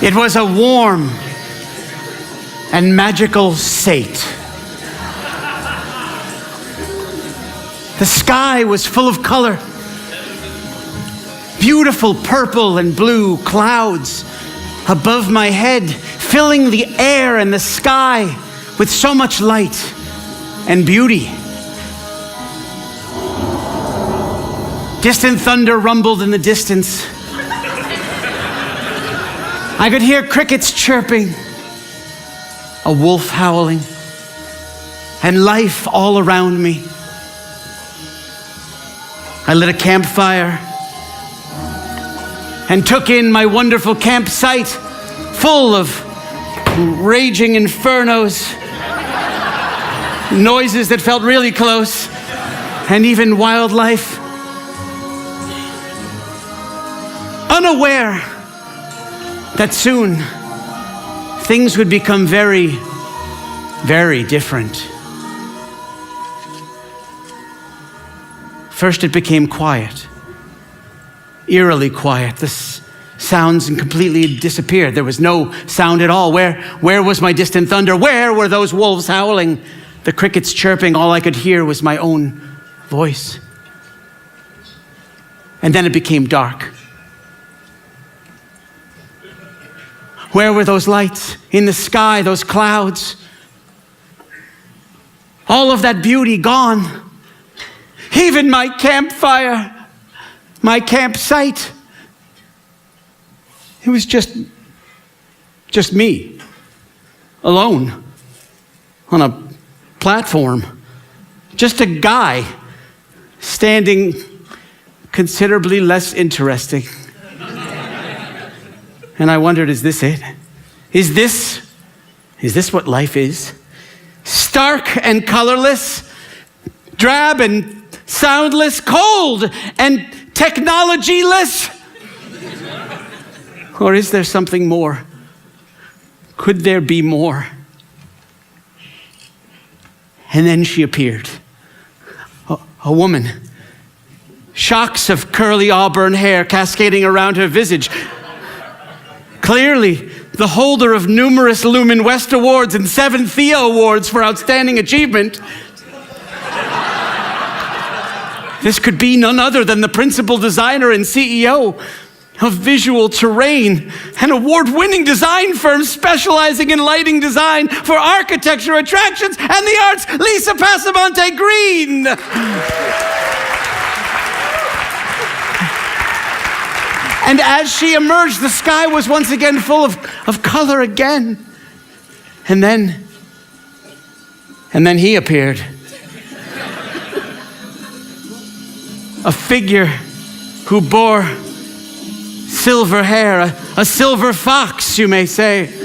It was a warm and magical SATE. The sky was full of color. Beautiful purple and blue clouds above my head, filling the air and the sky with so much light and beauty. Distant thunder rumbled in the distance. I could hear crickets chirping, a wolf howling, and life all around me. I lit a campfire and took in my wonderful campsite full of raging infernos, noises that felt really close, and even wildlife. Unaware that soon things would become very, very different. First, it became quiet, eerily quiet. The sounds completely disappeared. There was no sound at all. Where was my distant thunder? Where were those wolves howling? The crickets chirping? All I could hear was my own voice. And then it became dark. Where were those lights in the sky, those clouds? All of that beauty gone. Even my campfire, my campsite. It was just me, alone, on a platform. Just a guy standing considerably less interesting. And I wondered, is this it? Is this what life is? Stark and colorless, drab and soundless, cold and technologyless? Or is there something more? Could there be more? And then she appeared, a woman, shocks of curly auburn hair cascading around her visage. Clearly, the holder of numerous Lumen West Awards and 7 Theo Awards for outstanding achievement. This could be none other than the principal designer and CEO of Visual Terrrain, an award-winning design firm specializing in lighting design for architecture, attractions, and the arts, Lisa Passamonte Green. And as she emerged, the sky was once again full of color again. And then he appeared. A figure who bore silver hair, a silver fox, you may say.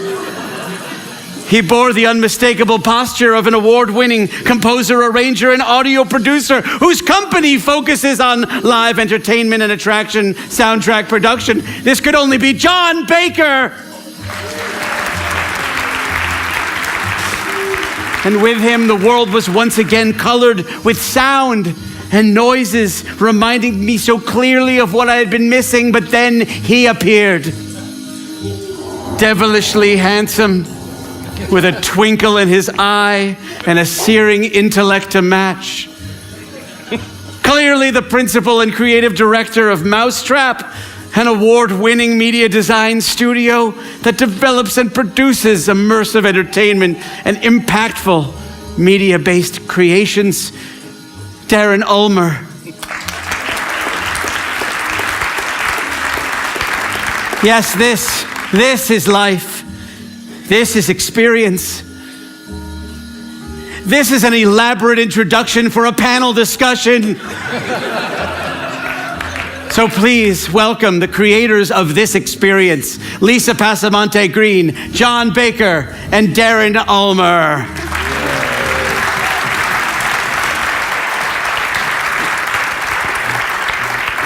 He bore the unmistakable posture of an award-winning composer, arranger, and audio producer whose company focuses on live entertainment and attraction soundtrack production. This could only be John Baker. And with him, the world was once again colored with sound and noises, reminding me so clearly of what I had been missing. But then he appeared, devilishly handsome, with a twinkle in his eye and a searing intellect to match. Clearly the principal and creative director of Mousetrappe, an award-winning media design studio that develops and produces immersive entertainment and impactful media-based creations. Daren Ulmer. Yes, this is life. This is experience. This is an elaborate introduction for a panel discussion. So please welcome the creators of this experience, Lisa Passamonte Green, John Baker, and Daren Ulmer.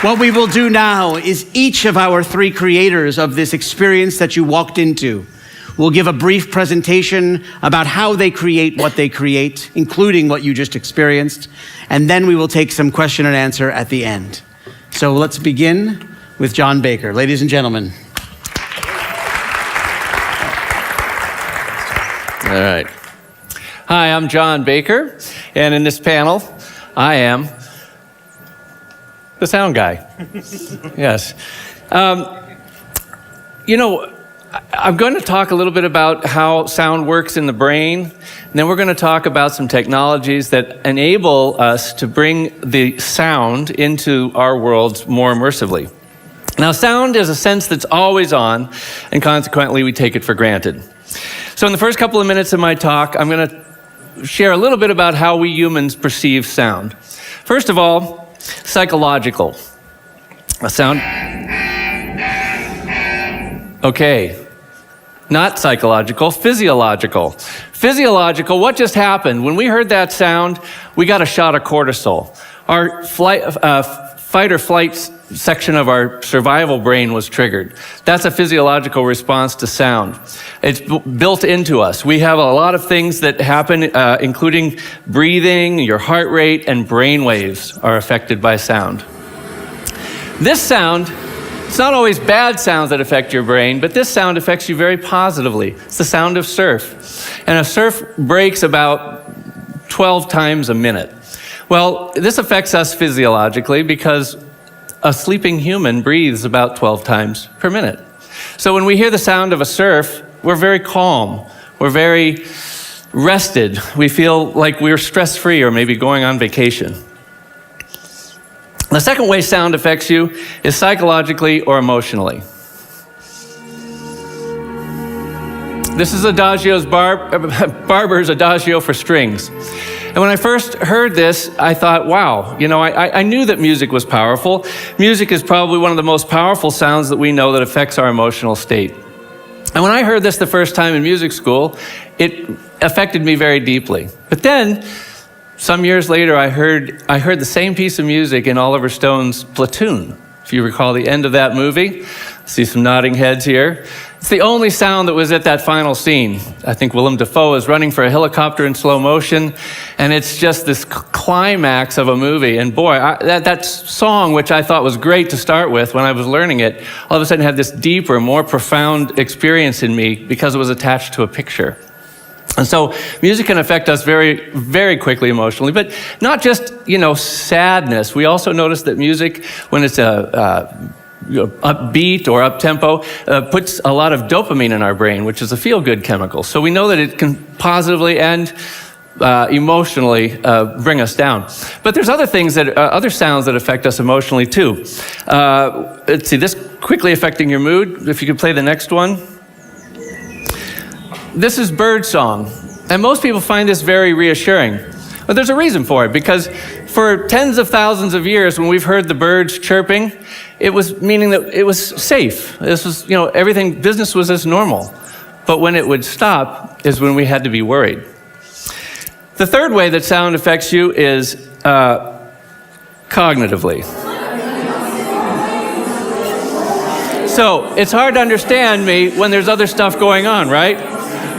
What we will do now is each of our 3 creators of this experience that you walked into will give a brief presentation about how they create what they create, including what you just experienced, and then we will take some question and answer at the end. So let's begin with John Baker. Ladies and gentlemen. right. Hi, I'm John Baker, and in this panel, I am the sound guy. Yes. I'm going to talk a little bit about how sound works in the brain, and then we're going to talk about some technologies that enable us to bring the sound into our worlds more immersively. Now, sound is a sense that's always on, and consequently, we take it for granted. So in the first couple of minutes of my talk, I'm going to share a little bit about how we humans perceive sound. First of all, psychological. A sound... Okay. Not psychological, physiological. Physiological, what just happened? When we heard that sound, we got a shot of cortisol. Our fight or flight section of our survival brain was triggered. That's a physiological response to sound. It's built into us. We have a lot of things that happen, including breathing, your heart rate, and brain waves are affected by sound. This sound, it's not always bad sounds that affect your brain, but this sound affects you very positively. It's the sound of surf. And a surf breaks about 12 times a minute. Well, this affects us physiologically because a sleeping human breathes about 12 times per minute. So when we hear the sound of a surf, we're very calm. We're very rested. We feel like we're stress-free or maybe going on vacation. The second way sound affects you is psychologically or emotionally. This is Barber's Adagio for strings. And when I first heard this, I thought, wow, I knew that music was powerful. Music is probably one of the most powerful sounds that we know that affects our emotional state. And when I heard this the first time in music school, it affected me very deeply. But then, some years later, I heard the same piece of music in Oliver Stone's Platoon. If you recall the end of that movie, see some nodding heads here. It's the only sound that was at that final scene. I think Willem Dafoe is running for a helicopter in slow motion, and it's just this climax of a movie. And boy, that song, which I thought was great to start with when I was learning it, all of a sudden had this deeper, more profound experience in me because it was attached to a picture. And so music can affect us very, very quickly emotionally, but not just, sadness. We also notice that music, when it's upbeat or up-tempo, puts a lot of dopamine in our brain, which is a feel-good chemical. So we know that it can positively and emotionally bring us down. But there's other things other sounds that affect us emotionally too. Let's see, this quickly affecting your mood. If you could play the next one. This is bird song, and most people find this very reassuring. But there's a reason for it, because for tens of thousands of years, when we've heard the birds chirping, it was meaning that it was safe. This was, business was as normal. But when it would stop is when we had to be worried. The third way that sound affects you is cognitively. So it's hard to understand me when there's other stuff going on, right?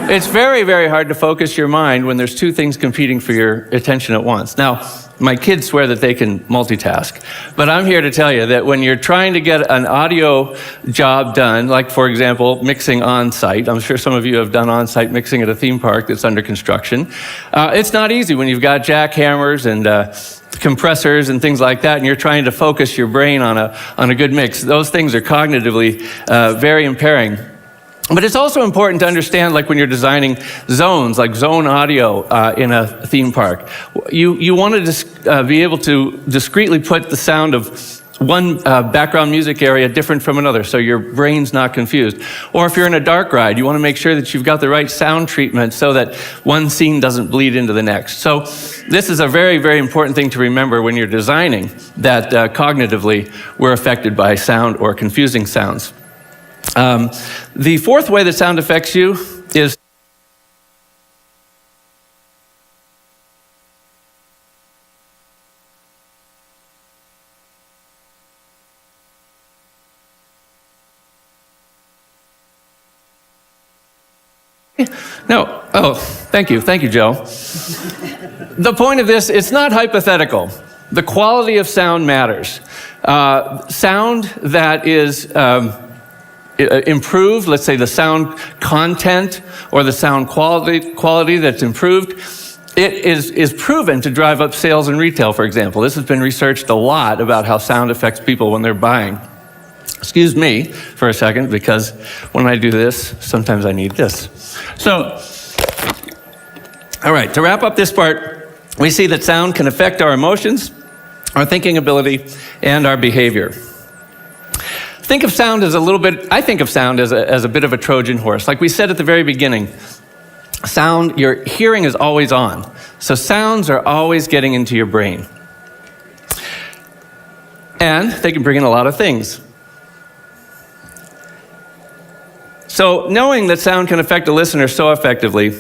It's very, very hard to focus your mind when there's two things competing for your attention at once. Now, my kids swear that they can multitask, but I'm here to tell you that when you're trying to get an audio job done, like, for example, mixing on-site, I'm sure some of you have done on-site mixing at a theme park that's under construction, it's not easy when you've got jackhammers and compressors and things like that, and you're trying to focus your brain on a good mix. Those things are cognitively very impairing. But it's also important to understand, like when you're designing zones, like zone audio in a theme park, you want to be able to discreetly put the sound of one background music area different from another, so your brain's not confused. Or if you're in a dark ride, you want to make sure that you've got the right sound treatment so that one scene doesn't bleed into the next. So this is a very, very important thing to remember when you're designing, that cognitively we're affected by sound or confusing sounds. The fourth way that sound affects you is No. Oh, thank you, Joe. The point of this, it's not hypothetical. The quality of sound matters. Sound that is improved, let's say the sound content or the sound quality that's improved, it is proven to drive up sales in retail, for example. This has been researched a lot about how sound affects people when they're buying. Excuse me for a second, because when I do this, sometimes I need this. So, all right, to wrap up this part, we see that sound can affect our emotions, our thinking ability, and our behavior. I think of sound as a bit of a Trojan horse. Like we said at the very beginning, sound, your hearing is always on. So sounds are always getting into your brain. And they can bring in a lot of things. So knowing that sound can affect a listener so effectively,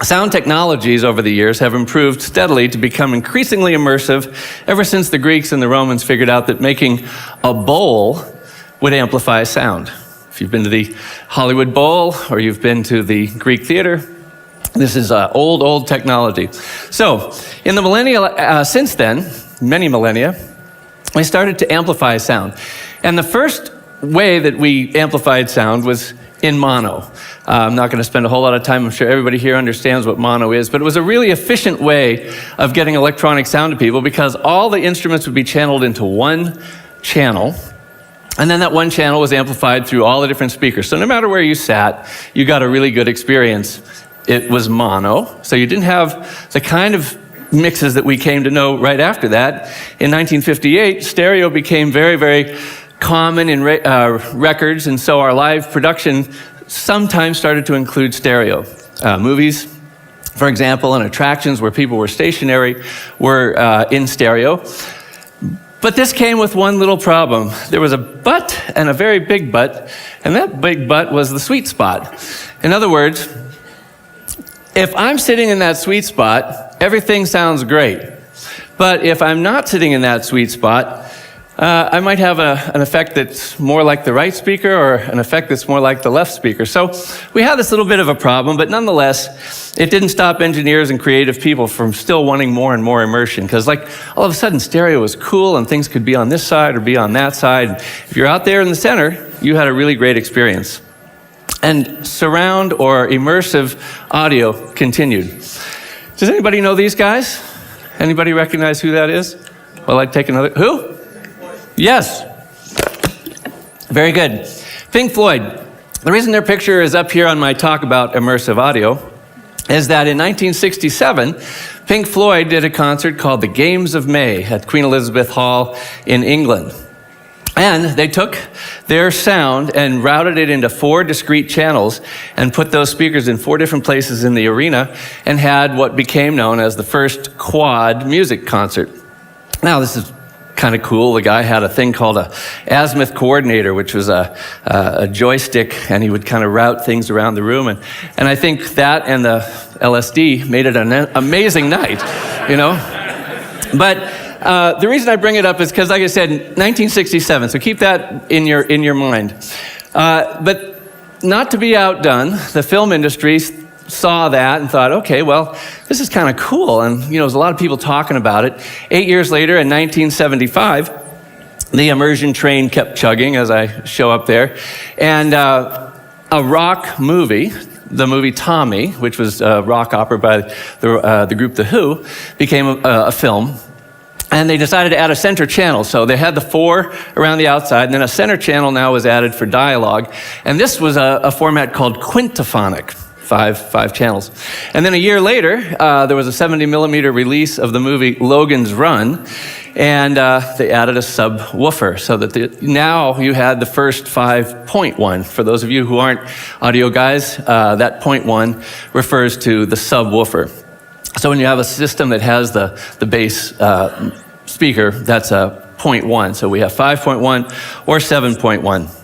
sound technologies over the years have improved steadily to become increasingly immersive ever since the Greeks and the Romans figured out that making a bowl would amplify sound. If you've been to the Hollywood Bowl or you've been to the Greek theater, this is old technology. So in the millennia since then, many millennia, we started to amplify sound. And the first way that we amplified sound was in mono. I'm not going to spend a whole lot of time. I'm sure everybody here understands what mono is, but it was a really efficient way of getting electronic sound to people because all the instruments would be channeled into one channel, and then that one channel was amplified through all the different speakers. So no matter where you sat, you got a really good experience. It was mono, so you didn't have the kind of mixes that we came to know right after that. In 1958, stereo became very, very common in records, and so our live production sometimes started to include stereo. Movies, for example, and attractions where people were stationary were in stereo. But this came with one little problem. There was a but and a very big but, and that big but was the sweet spot. In other words, if I'm sitting in that sweet spot, everything sounds great. But if I'm not sitting in that sweet spot, I might have an effect that's more like the right speaker or an effect that's more like the left speaker. So we had this little bit of a problem, but nonetheless, it didn't stop engineers and creative people from still wanting more and more immersion. Because like all of a sudden, stereo was cool and things could be on this side or be on that side. If you're out there in the center, you had a really great experience. And surround or immersive audio continued. Does anybody know these guys? Anybody recognize who that is? Well, I'd take another. Who? Yes. Very good. Pink Floyd. The reason their picture is up here on my talk about immersive audio is that in 1967, Pink Floyd did a concert called The Games of May at Queen Elizabeth Hall in England. And they took their sound and routed it into 4 discrete channels and put those speakers in 4 different places in the arena and had what became known as the first quad music concert. Now, this is kind of cool. The guy had a thing called a azimuth coordinator, which was a joystick, and he would kind of route things around the room. And I think that and the LSD made it an amazing night, you know? But the reason I bring it up is because, like I said, 1967, so keep that in your mind. But not to be outdone, the film industry saw that and thought, okay, well, this is kind of cool. And, you know, there's a lot of people talking about it. 8 years later, in 1975, the immersion train kept chugging, as I show up there. And a rock movie, the movie Tommy, which was a rock opera by the group The Who, became a film. And they decided to add a center channel. So they had the 4 around the outside, and then a center channel now was added for dialogue. And this was a format called quintaphonic. Five channels. And then a year later, there was a 70 millimeter release of the movie Logan's Run, and they added a subwoofer so that now you had the first 5.1. For those of you who aren't audio guys, that 0.1 refers to the subwoofer. So when you have a system that has the bass speaker, that's a 0.1. So we have 5.1 or 7.1.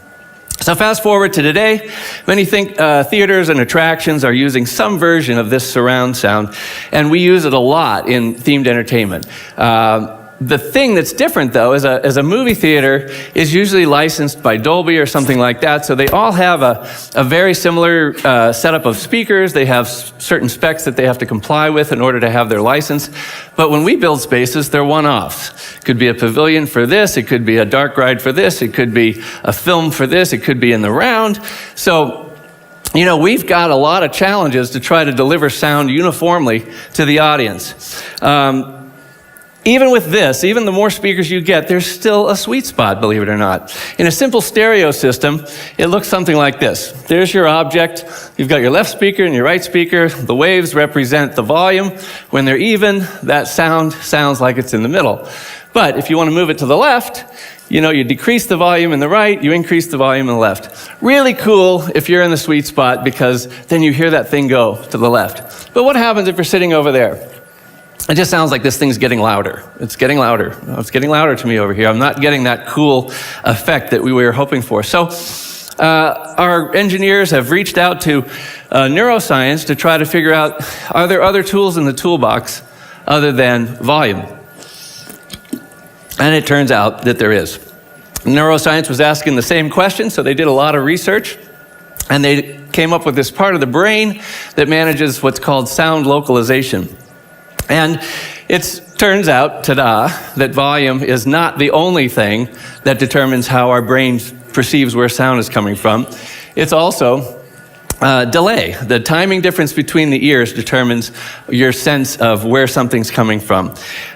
So fast forward to today, many theaters and attractions are using some version of this surround sound, and we use it a lot in themed entertainment. The thing that's different, though, is a movie theater is usually licensed by Dolby or something like that, so they all have a very similar setup of speakers. They have certain specs that they have to comply with in order to have their license. But when we build spaces, they're one-offs, could be a pavilion for this, it could be a dark ride for this, it could be a film for this, it could be in the round. So, you know, we've got a lot of challenges to try to deliver sound uniformly to the audience. Even with this, even the more speakers you get, there's still a sweet spot, believe it or not. In a simple stereo system, it looks something like this. There's your object. You've got your left speaker and your right speaker. The waves represent the volume. When they're even, that sound sounds like it's in the middle. But if you want to move it to the left, you know, you decrease the volume in the right, you increase the volume in the left. Really cool if you're in the sweet spot, because then you hear that thing go to the left. But what happens if you're sitting over there? It just sounds like this thing's getting louder. It's getting louder. It's getting louder to me over here. I'm not getting that cool effect that we were hoping for. So our engineers have reached out to neuroscience to try to figure out, are there other tools in the toolbox other than volume? And it turns out that there is. Neuroscience was asking the same question, so they did a lot of research, and they came up with this part of the brain that manages what's called sound localization. And it turns out, ta-da, that volume is not the only thing that determines how our brain perceives where sound is coming from. It's also delay. The timing difference between the ears determines your sense of where something's coming from.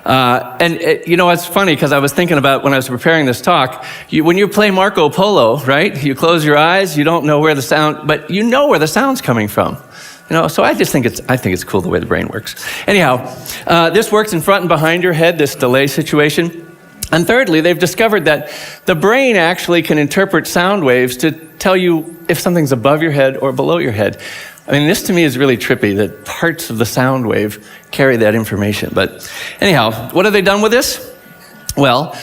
You know, it's funny, because I was thinking about when I was preparing this talk, when you play Marco Polo, right? You close your eyes, you don't know where the sound, but you know where the sound's coming from. You know, so I think it's cool the way the brain works. Anyhow, this works in front and behind your head, this delay situation. And thirdly, they've discovered that the brain actually can interpret sound waves to tell you if something's above your head or below your head. I mean, this to me is really trippy, that parts of the sound wave carry that information. But anyhow, what have they done with this? Well,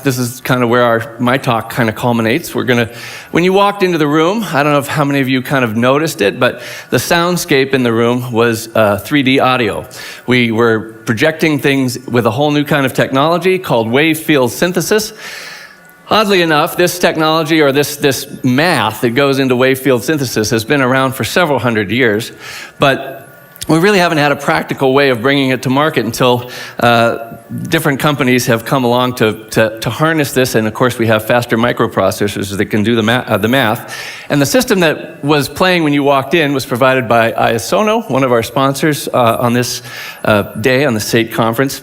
this is kind of where my talk kind of culminates. When you walked into the room, I don't know how many of you kind of noticed it, but the soundscape in the room was 3D audio. We were projecting things with a whole new kind of technology called wave field synthesis. Oddly enough, this technology, or this math that goes into wave field synthesis, has been around for several hundred years, but we really haven't had a practical way of bringing it to market until different companies have come along to harness this. And of course, we have faster microprocessors that can do the math. And the system that was playing when you walked in was provided by Iasono, one of our sponsors on this day on the SATE conference.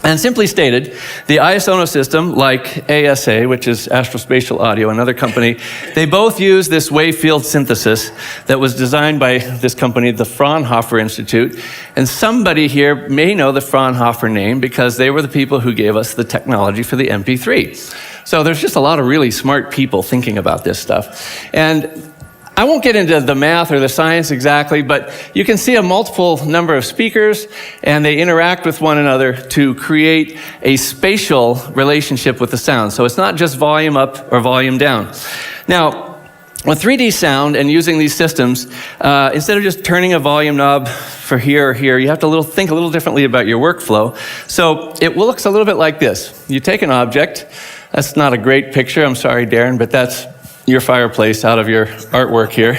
And simply stated, the Iasono system, like ASA, which is Astrospatial Audio, another company, they both use this wave field synthesis that was designed by this company, the Fraunhofer Institute. And somebody here may know the Fraunhofer name because they were the people who gave us the technology for the MP3. So there's just a lot of really smart people thinking about this stuff. And I won't get into the math or the science exactly, but you can see a multiple number of speakers, and they interact with one another to create a spatial relationship with the sound. So it's not just volume up or volume down. Now, with 3D sound and using these systems, instead of just turning a volume knob for here or here, you have to think a little differently about your workflow. So it looks a little bit like this. You take an object. That's not a great picture. I'm sorry, Daren, but that's your fireplace out of your artwork here,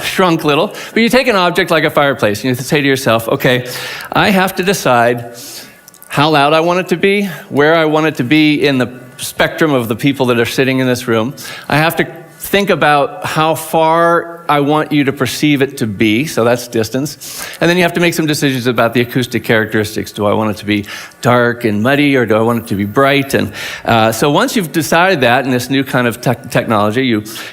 shrunk little. But you take an object like a fireplace, and you say to yourself, okay, I have to decide how loud I want it to be, where I want it to be in the spectrum of the people that are sitting in this room. I have to think about how far I want you to perceive it to be, so that's distance. And then you have to make some decisions about the acoustic characteristics. Do I want it to be dark and muddy, or do I want it to be bright? And so once you've decided that in this new kind of technology,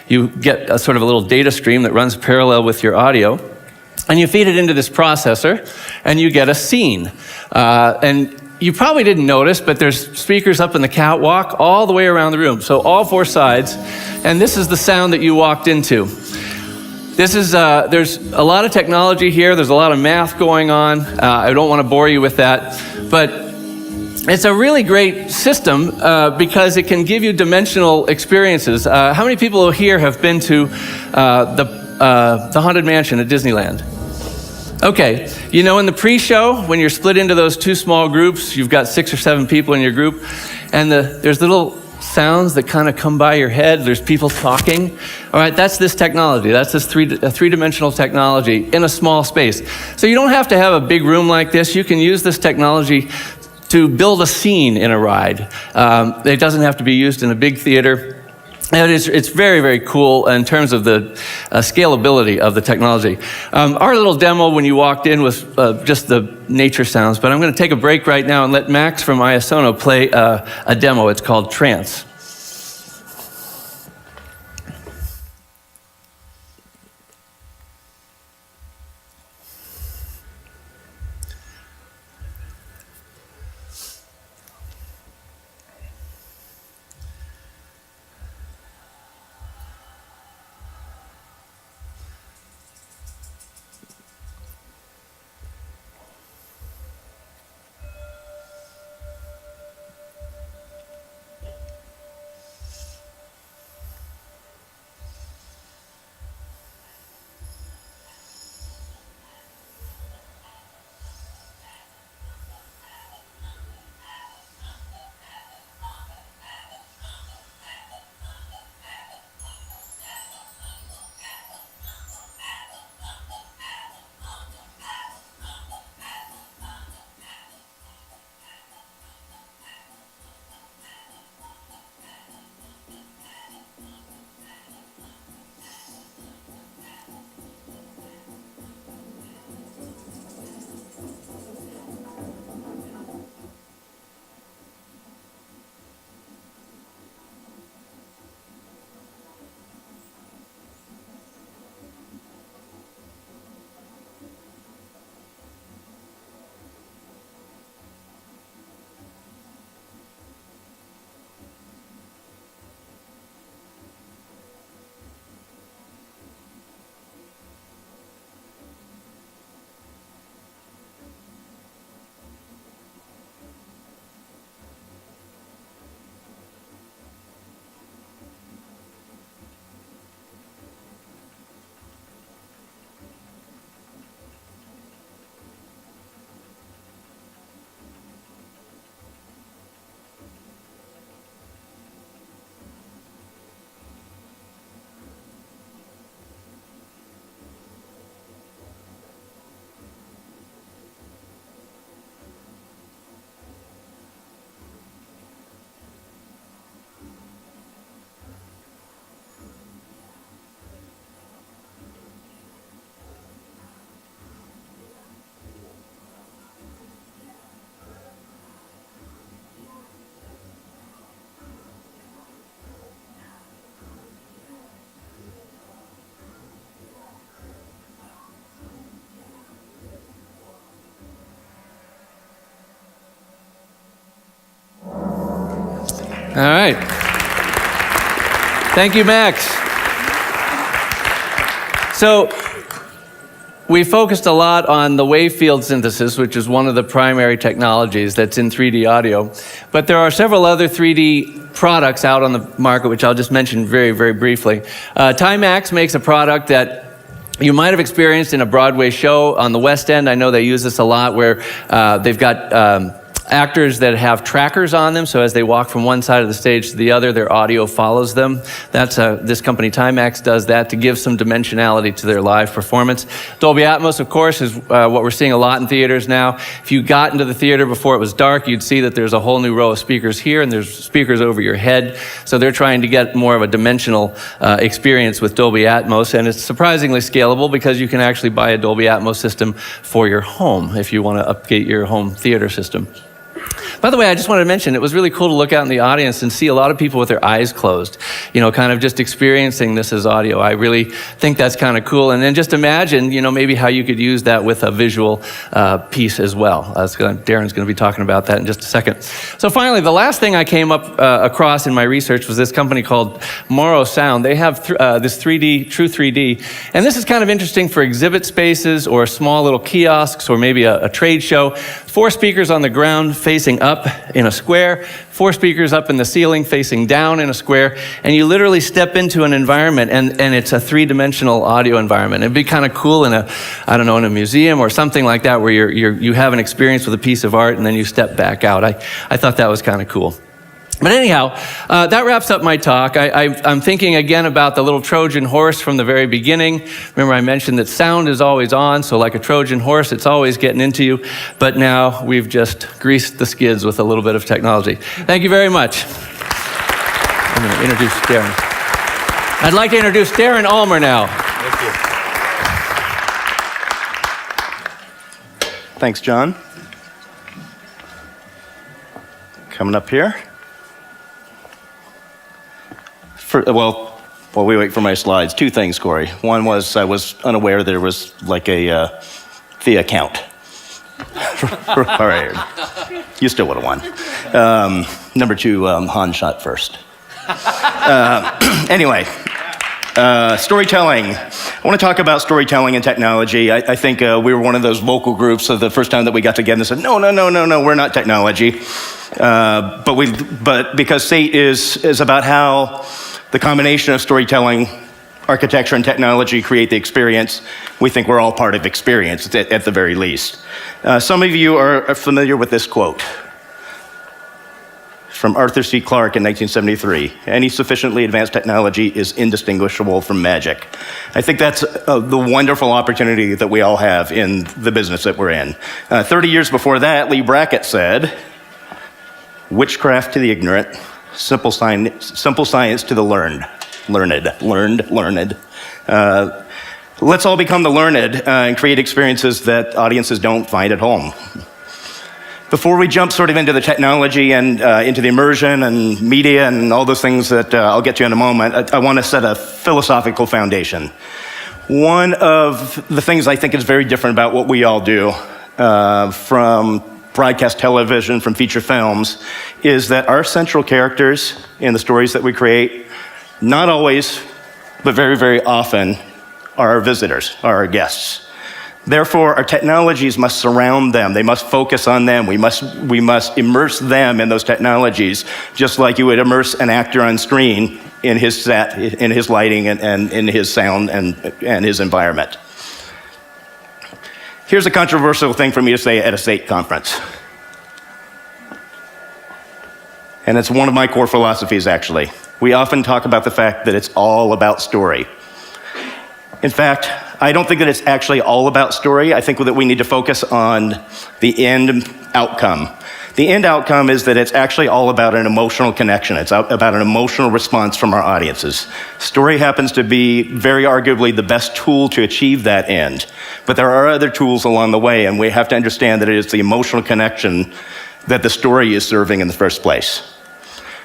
you get a sort of a little data stream that runs parallel with your audio, and you feed it into this processor, and you get a scene. And you probably didn't notice, but there's speakers up in the catwalk all the way around the room. So all four sides, and this is the sound that you walked into. This is, there's a lot of technology here. There's a lot of math going on. I don't want to bore you with that, but it's a really great system because it can give you dimensional experiences. How many people here have been to the Haunted Mansion at Disneyland? Okay, you know, in the pre-show, when you're split into those two small groups, you've got 6 or 7 people in your group, and there's little sounds that kind of come by your head. There's people talking. All right, that's this technology. That's this three-dimensional technology in a small space. So you don't have to have a big room like this. You can use this technology to build a scene in a ride. It doesn't have to be used in a big theater. And it's very, very cool in terms of the scalability of the technology. Our little demo when you walked in was just the nature sounds, but I'm going to take a break right now and let Max from Iasono play a demo. It's called Trance. All right. Thank you, Max. So we focused a lot on the wave field synthesis, which is one of the primary technologies that's in 3D audio. But there are several other 3D products out on the market, which I'll just mention very, very briefly. Timax makes a product that you might have experienced in a Broadway show on the West End. I know they use this a lot, where they've got actors that have trackers on them, so as they walk from one side of the stage to the other, their audio follows them. That's this company Timax does that to give some dimensionality to their live performance. Dolby Atmos, of course, is what we're seeing a lot in theaters now. If you got into the theater before it was dark, you'd see that there's a whole new row of speakers here, and there's speakers over your head. So they're trying to get more of a dimensional experience with Dolby Atmos, and it's surprisingly scalable because you can actually buy a Dolby Atmos system for your home if you want to update your home theater system. By the way, I just wanted to mention, it was really cool to look out in the audience and see a lot of people with their eyes closed, you know, kind of just experiencing this as audio. I really think that's kind of cool. And then just imagine, you know, maybe how you could use that with a visual piece as well. Daren's going to be talking about that in just a second. So finally, the last thing I came up across in my research was this company called Moro Sound. They have this 3D, True 3D. And this is kind of interesting for exhibit spaces or small little kiosks or maybe a trade show. 4 speakers on the ground facing up in a square, 4 speakers up in the ceiling facing down in a square, and you literally step into an environment and it's a 3-dimensional audio environment. It'd be kind of cool in a museum or something like that, where you have an experience with a piece of art and then you step back out. I thought that was kind of cool. But anyhow, that wraps up my talk. I'm thinking again about the little Trojan horse from the very beginning. Remember, I mentioned that sound is always on, so like a Trojan horse, it's always getting into you. But now we've just greased the skids with a little bit of technology. Thank you very much. I'm going to introduce Daren. I'd like to introduce Daren Ulmer now. Thank you. Thanks, John. Coming up here. While we wait for my slides, two things, Corey. One was I was unaware there was like a fee account. All right. You still would have won. Number two, Han shot first. Anyway, storytelling. I want to talk about storytelling and technology. I think we were one of those vocal groups of the first time that we got together and said, no, we're not technology. But because SATE is about how the combination of storytelling, architecture, and technology create the experience, we think we're all part of experience, at the very least. Some of you are familiar with this quote from Arthur C. Clarke in 1973. Any sufficiently advanced technology is indistinguishable from magic. I think that's the wonderful opportunity that we all have in the business that we're in. 30 years before that, Lee Brackett said, witchcraft to the ignorant, simple science to the learned. Let's all become the learned and create experiences that audiences don't find at home. Before we jump sort of into the technology and into the immersion and media and all those things that I'll get to in a moment, I want to set a philosophical foundation. One of the things I think is very different about what we all do from broadcast television, from feature films, is that our central characters in the stories that we create, not always, but very, very often, are our visitors, are our guests. Therefore, our technologies must surround them. They must focus on them. We must immerse them in those technologies, just like you would immerse an actor on screen in his set, in his lighting, and in his sound and his environment. Here's a controversial thing for me to say at a SATE conference. And it's one of my core philosophies, actually. We often talk about the fact that it's all about story. In fact, I don't think that it's actually all about story. I think that we need to focus on the end outcome. The end outcome is that it's actually all about an emotional connection. It's about an emotional response from our audiences. Story happens to be very arguably the best tool to achieve that end. But there are other tools along the way, and we have to understand that it is the emotional connection that the story is serving in the first place.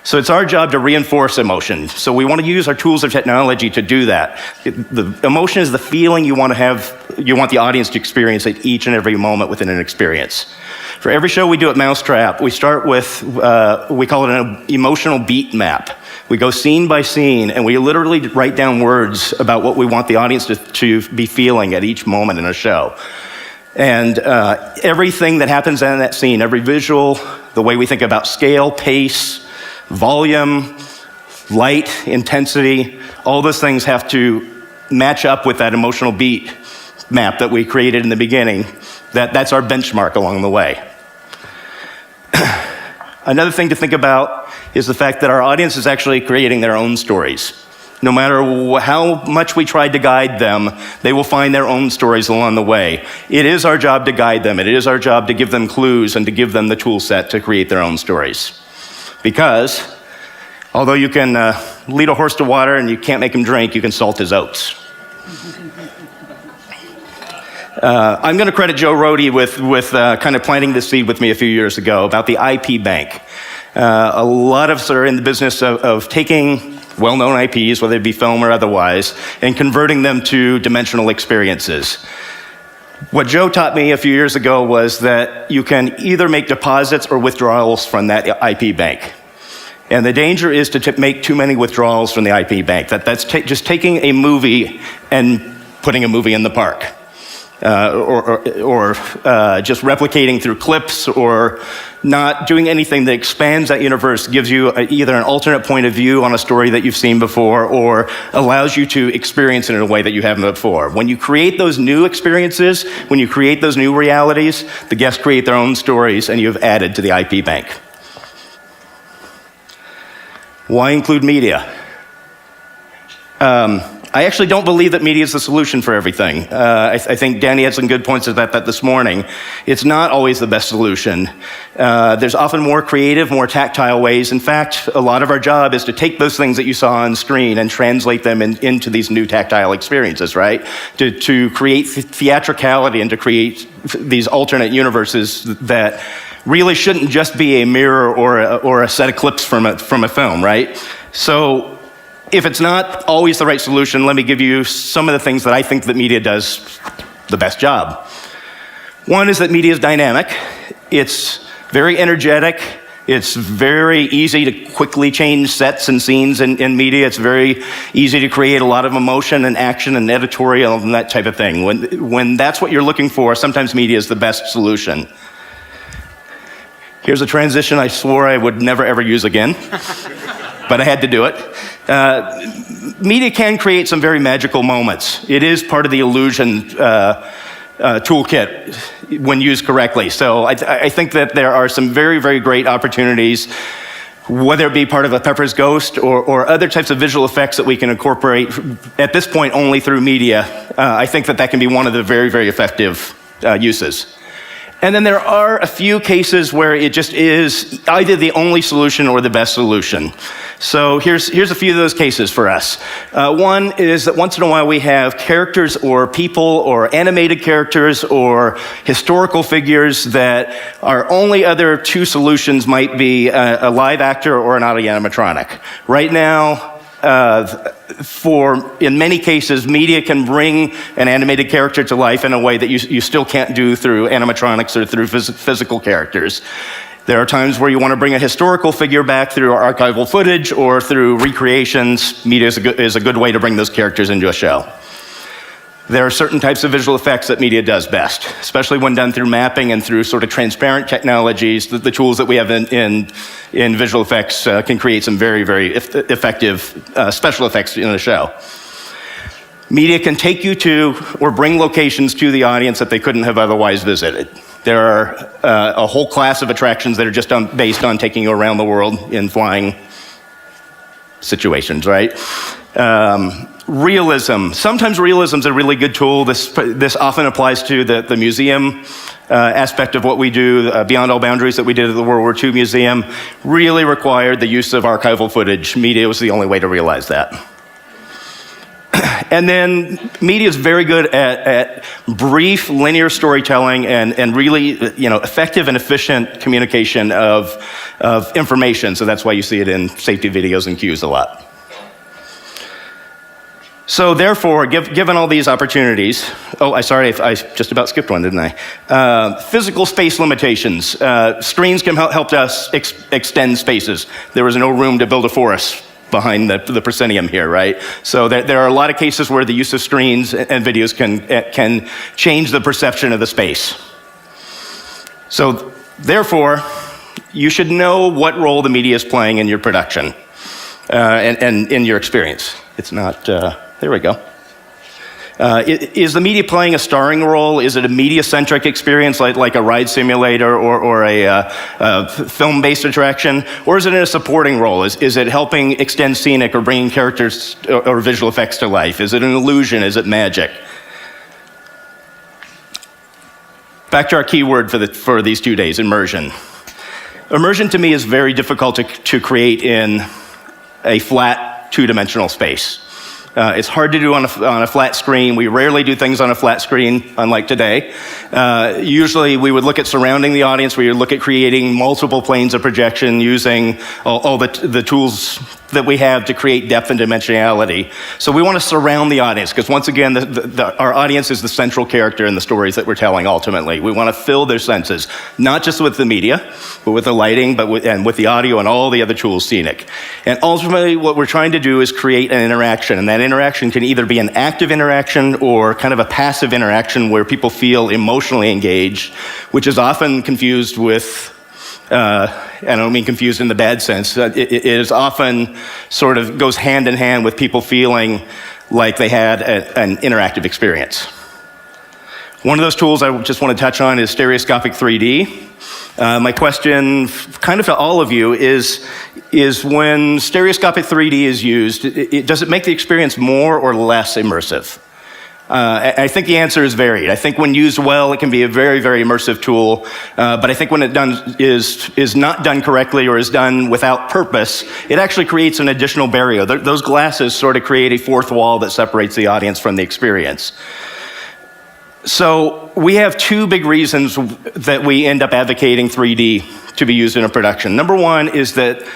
So it's our job to reinforce emotion. So we want to use our tools of technology to do that. The emotion is the feeling you want the audience to experience at each and every moment within an experience. For every show we do at Mousetrappe, we start with, we call it an emotional beat map. We go scene by scene, and we literally write down words about what we want the audience to be feeling at each moment in a show. And everything that happens in that scene, every visual, the way we think about scale, pace, volume, light, intensity, all those things have to match up with that emotional beat map that we created in the beginning. That's our benchmark along the way. Another thing to think about is the fact that our audience is actually creating their own stories. No matter how much we tried to guide them, they will find their own stories along the way. It is our job to guide them. It is our job to give them clues and to give them the tool set to create their own stories. Because although you can lead a horse to water and you can't make him drink, you can salt his oats. I'm going to credit Joe Rohde with kind of planting this seed with me a few years ago about the IP bank. A lot of us are in the business of taking well-known IPs, whether it be film or otherwise, and converting them to dimensional experiences. What Joe taught me a few years ago was that you can either make deposits or withdrawals from that IP bank. And the danger is to make too many withdrawals from the IP bank. That's just taking a movie and putting a movie in the park. Or just replicating through clips, or not doing anything that expands that universe, gives you either an alternate point of view on a story that you've seen before, or allows you to experience it in a way that you haven't before. When you create those new experiences, when you create those new realities, the guests create their own stories, and you've added to the IP bank. Why include media? I actually don't believe that media is the solution for everything. I think Danny had some good points about that this morning. It's not always the best solution. There's often more creative, more tactile ways. In fact, a lot of our job is to take those things that you saw on screen and translate them into these new tactile experiences, right? To create theatricality and to create these alternate universes that really shouldn't just be a mirror or a set of clips from a film, right? So, if it's not always the right solution, let me give you some of the things that I think that media does the best job. One is that media is dynamic. It's very energetic. It's very easy to quickly change sets and scenes in media. It's very easy to create a lot of emotion and action and editorial and that type of thing. When that's what you're looking for, sometimes media is the best solution. Here's a transition I swore I would never ever use again, but I had to do it. Media can create some very magical moments. It is part of the illusion toolkit when used correctly. So I think that there are some very, very great opportunities, whether it be part of a Pepper's Ghost or other types of visual effects that we can incorporate at this point only through media. I think that can be one of the very, very effective uses. And then there are a few cases where it just is either the only solution or the best solution. So here's a few of those cases for us. One is that once in a while we have characters or people or animated characters or historical figures that our only other two solutions might be a live actor or an audio animatronic. Right now, in many cases, media can bring an animated character to life in a way that you still can't do through animatronics or through physical characters. There are times where you want to bring a historical figure back through archival footage or through recreations. Media is a good way to bring those characters into a show. There are certain types of visual effects that media does best, especially when done through mapping and through sort of transparent technologies. The tools that we have in visual effects can create some very, very effective special effects in a show. Media can take you to or bring locations to the audience that they couldn't have otherwise visited. There are a whole class of attractions that are just based on taking you around the world in flying situations, right? Realism. Sometimes realism is a really good tool. This often applies to the museum aspect of what we do. Beyond All Boundaries that we did at the World War II Museum really required the use of archival footage. Media was the only way to realize that. And then media is very good at brief linear storytelling and really effective and efficient communication of information. So that's why you see it in safety videos and cues a lot. So therefore, given all these opportunities, I just about skipped one, didn't I? Physical space limitations. Screens can help us extend spaces. There was no room to build a forest behind the proscenium here, right? So there are a lot of cases where the use of screens and videos can change the perception of the space. So therefore, you should know what role the media is playing in your production and in your experience. It's not... There we go. Is the media playing a starring role? Is it a media-centric experience like a ride simulator or a film-based attraction? Or is it in a supporting role? Is it helping extend scenic or bringing characters or visual effects to life? Is it an illusion? Is it magic? Back to our keyword for these 2 days, immersion. Immersion to me is very difficult to create in a flat two-dimensional space. It's hard to do on a flat screen. We rarely do things on a flat screen, unlike today. Usually we would look at surrounding the audience. We would look at creating multiple planes of projection using all the tools that we have to create depth and dimensionality. So we want to surround the audience, because once again, our audience is the central character in the stories that we're telling ultimately. We want to fill their senses, not just with the media, but with the lighting, and with the audio and all the other tools scenic. And ultimately, what we're trying to do is create an interaction, and that interaction can either be an active interaction or kind of a passive interaction where people feel emotionally engaged, which is often confused with I don't mean confused in the bad sense. It is often sort of goes hand in hand with people feeling like they had an interactive experience. One of those tools I just want to touch on is stereoscopic 3D. My question kind of to all of you is is when stereoscopic 3D is used, does it make the experience more or less immersive? I think the answer is varied. I think when used well, it can be a very, very immersive tool. But I think when it is not done correctly or is done without purpose, it actually creates an additional barrier. Those glasses sort of create a fourth wall that separates the audience from the experience. So we have two big reasons that we end up advocating 3D to be used in a production. Number one is that,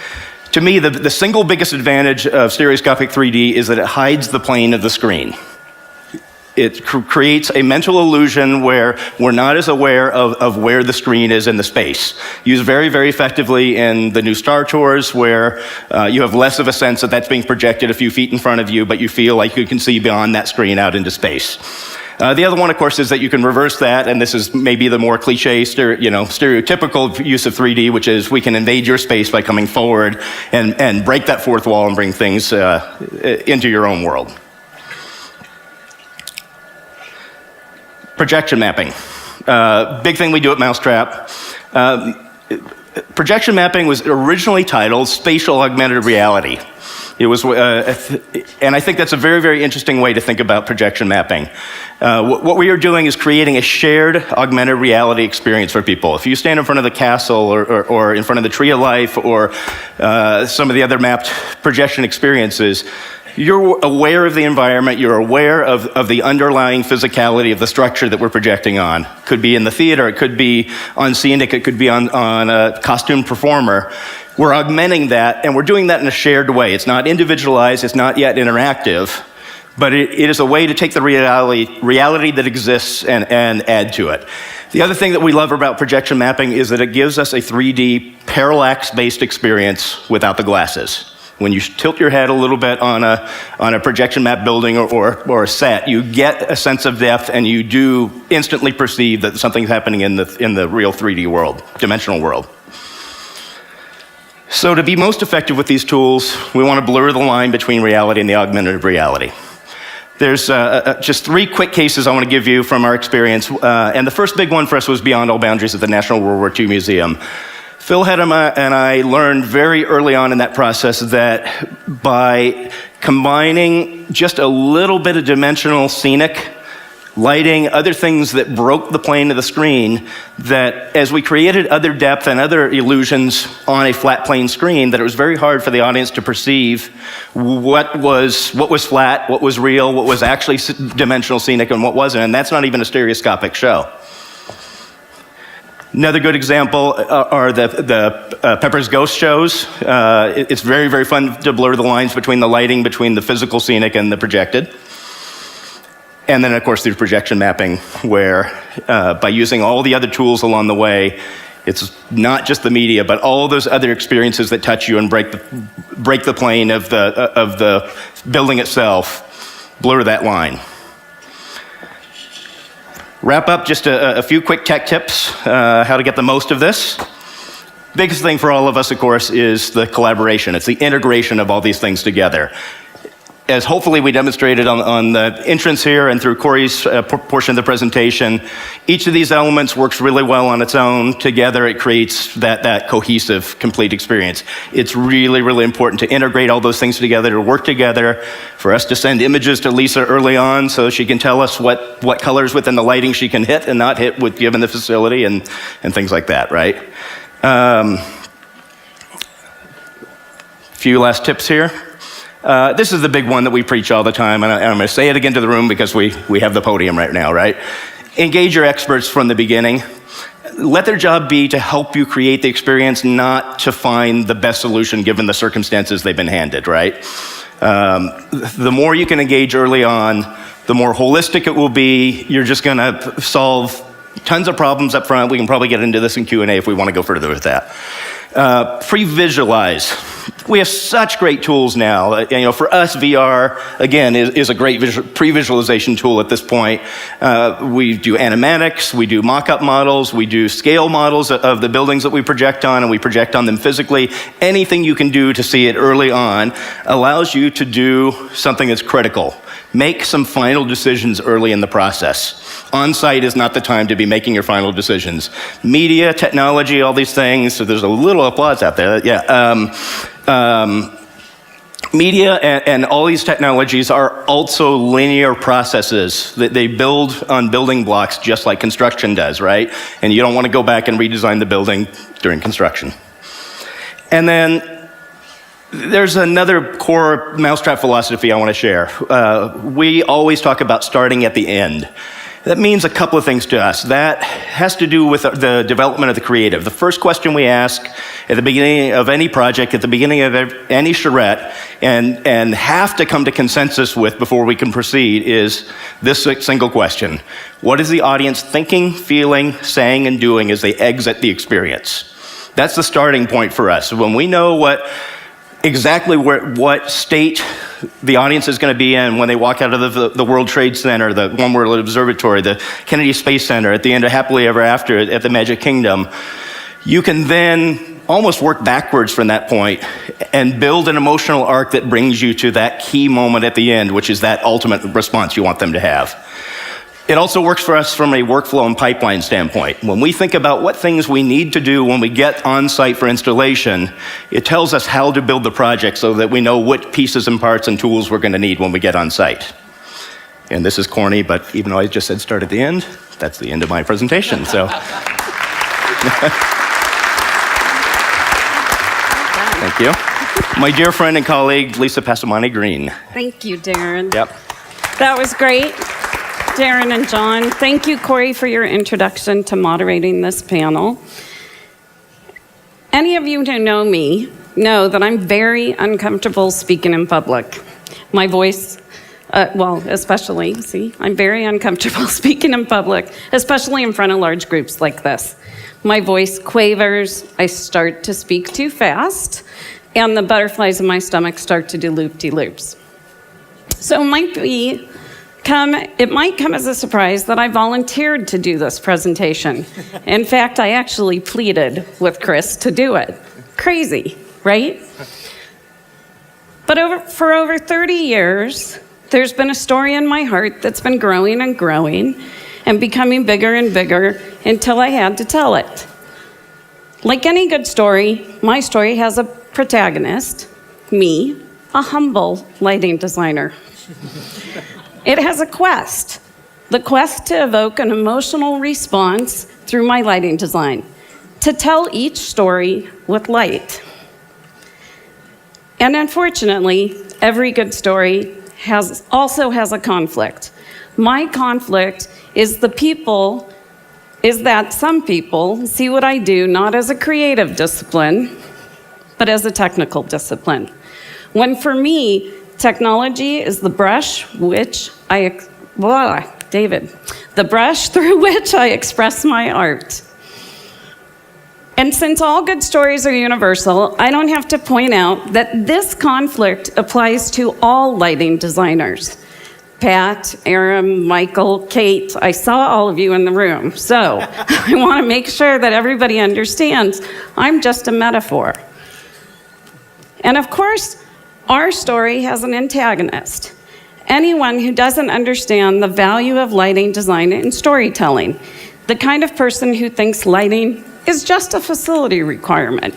to me, the single biggest advantage of stereoscopic 3D is that it hides the plane of the screen. It creates a mental illusion where we're not as aware of where the screen is in the space. Used very, very effectively in the new Star Tours, where you have less of a sense that that's being projected a few feet in front of you, but you feel like you can see beyond that screen out into space. The other one, of course, is that you can reverse that, and this is maybe the more cliche, stereotypical use of 3D, which is we can invade your space by coming forward and break that fourth wall and bring things into your own world. Projection mapping. Big thing we do at Mousetrappe. Projection mapping was originally titled Spatial Augmented Reality. It was, and I think that's a very, very interesting way to think about projection mapping. What we are doing is creating a shared augmented reality experience for people. If you stand in front of the castle or in front of the Tree of Life or some of the other mapped projection experiences, you're aware of the environment, you're aware of the underlying physicality of the structure that we're projecting on. Could be in the theater, it could be on scenic, it could be on a costumed performer. We're augmenting that, and we're doing that in a shared way. It's not individualized, it's not yet interactive, but it is a way to take the reality that exists and add to it. The other thing that we love about projection mapping is that it gives us a 3D parallax-based experience without the glasses. When you tilt your head a little bit on a projection map building or a set, you get a sense of depth, and you do instantly perceive that something's happening in the real 3D world, dimensional world. So to be most effective with these tools, we want to blur the line between reality and the augmented reality. There's just 3 quick cases I want to give you from our experience, and the first big one for us was Beyond All Boundaries at the National World War II Museum. Phil and I learned very early on in that process that by combining just a little bit of dimensional scenic, lighting, other things that broke the plane of the screen, that as we created other depth and other illusions on a flat plane screen, that it was very hard for the audience to perceive what was flat, what was real, what was actually dimensional scenic, and what wasn't. And that's not even a stereoscopic show. Another good example are the Pepper's Ghost shows. It's very, very fun to blur the lines between the lighting, between the physical scenic and the projected. And then, of course, there's projection mapping, where by using all the other tools along the way, it's not just the media, but all those other experiences that touch you and break the plane of the building itself, blur that line. Wrap up, just a few quick tech tips, how to get the most of this. Biggest thing for all of us, of course, is the collaboration. It's the integration of all these things together. As hopefully we demonstrated on the entrance here and through Corey's portion of the presentation, each of these elements works really well on its own. Together it creates that cohesive, complete experience. It's really, really important to integrate all those things together, to work together, for us to send images to Lisa early on so she can tell us what colors within the lighting she can hit and not hit given the facility and things like that, right? Few last tips here. This is the big one that we preach all the time, and I'm going to say it again to the room because we have the podium right now, right? Engage your experts from the beginning. Let their job be to help you create the experience, not to find the best solution given the circumstances they've been handed, right? The more you can engage early on, the more holistic it will be. You're just going to solve tons of problems up front. We can probably get into this in Q&A if we want to go further with that. Pre-visualize. We have such great tools now. For us, VR, again, is a great pre-visualization tool at this point. We do animatics, we do mock-up models, we do scale models of the buildings that we project on, and we project on them physically. Anything you can do to see it early on allows you to do something that's critical. Make some final decisions early in the process. On-site is not the time to be making your final decisions. Media, technology, all these things, so there's a little applause out there. Yeah. Media and all these technologies are also linear processes that they build on building blocks just like construction does, right? And you don't want to go back and redesign the building during construction. And then there's another core Mousetrappe philosophy I want to share. We always talk about starting at the end. That means a couple of things to us. That has to do with the development of the creative. The first question we ask at the beginning of any project, at the beginning of any charrette, and have to come to consensus with before we can proceed is this single question. What is the audience thinking, feeling, saying, and doing as they exit the experience? That's the starting point for us. When we know exactly what state the audience is going to be in when they walk out of the World Trade Center, the One World Observatory, the Kennedy Space Center, at the end of Happily Ever After at the Magic Kingdom, you can then almost work backwards from that point and build an emotional arc that brings you to that key moment at the end, which is that ultimate response you want them to have. It also works for us from a workflow and pipeline standpoint. When we think about what things we need to do when we get on site for installation, it tells us how to build the project so that we know what pieces and parts and tools we're going to need when we get on site. And this is corny, but even though I just said start at the end, that's the end of my presentation. So, thank you. My dear friend and colleague, Lisa Passamonte Green. Thank you, Daren. Yep. That was great. Daren and John, thank you, Corey, for your introduction to moderating this panel. Any of you who know me know that I'm very uncomfortable speaking in public. My voice, especially, I'm very uncomfortable speaking in public, especially in front of large groups like this. My voice quavers, I start to speak too fast, and the butterflies in my stomach start to do loop-de-loops. So it might come as a surprise that I volunteered to do this presentation. In fact, I actually pleaded with Chris to do it. Crazy, right? But for over 30 years, there's been a story in my heart that's been growing and growing and becoming bigger and bigger until I had to tell it. Like any good story, my story has a protagonist, me, a humble lighting designer. It has a quest, the quest to evoke an emotional response through my lighting design, to tell each story with light. And unfortunately, every good story also has a conflict. My conflict is that some people see what I do not as a creative discipline, but as a technical discipline. When for me, technology is the brush through which I express my art. And since all good stories are universal, I don't have to point out that this conflict applies to all lighting designers. Pat, Aaron, Michael, Kate, I saw all of you in the room. So I want to make sure that everybody understands I'm just a metaphor. And of course, our story has an antagonist. Anyone who doesn't understand the value of lighting design and storytelling, the kind of person who thinks lighting is just a facility requirement.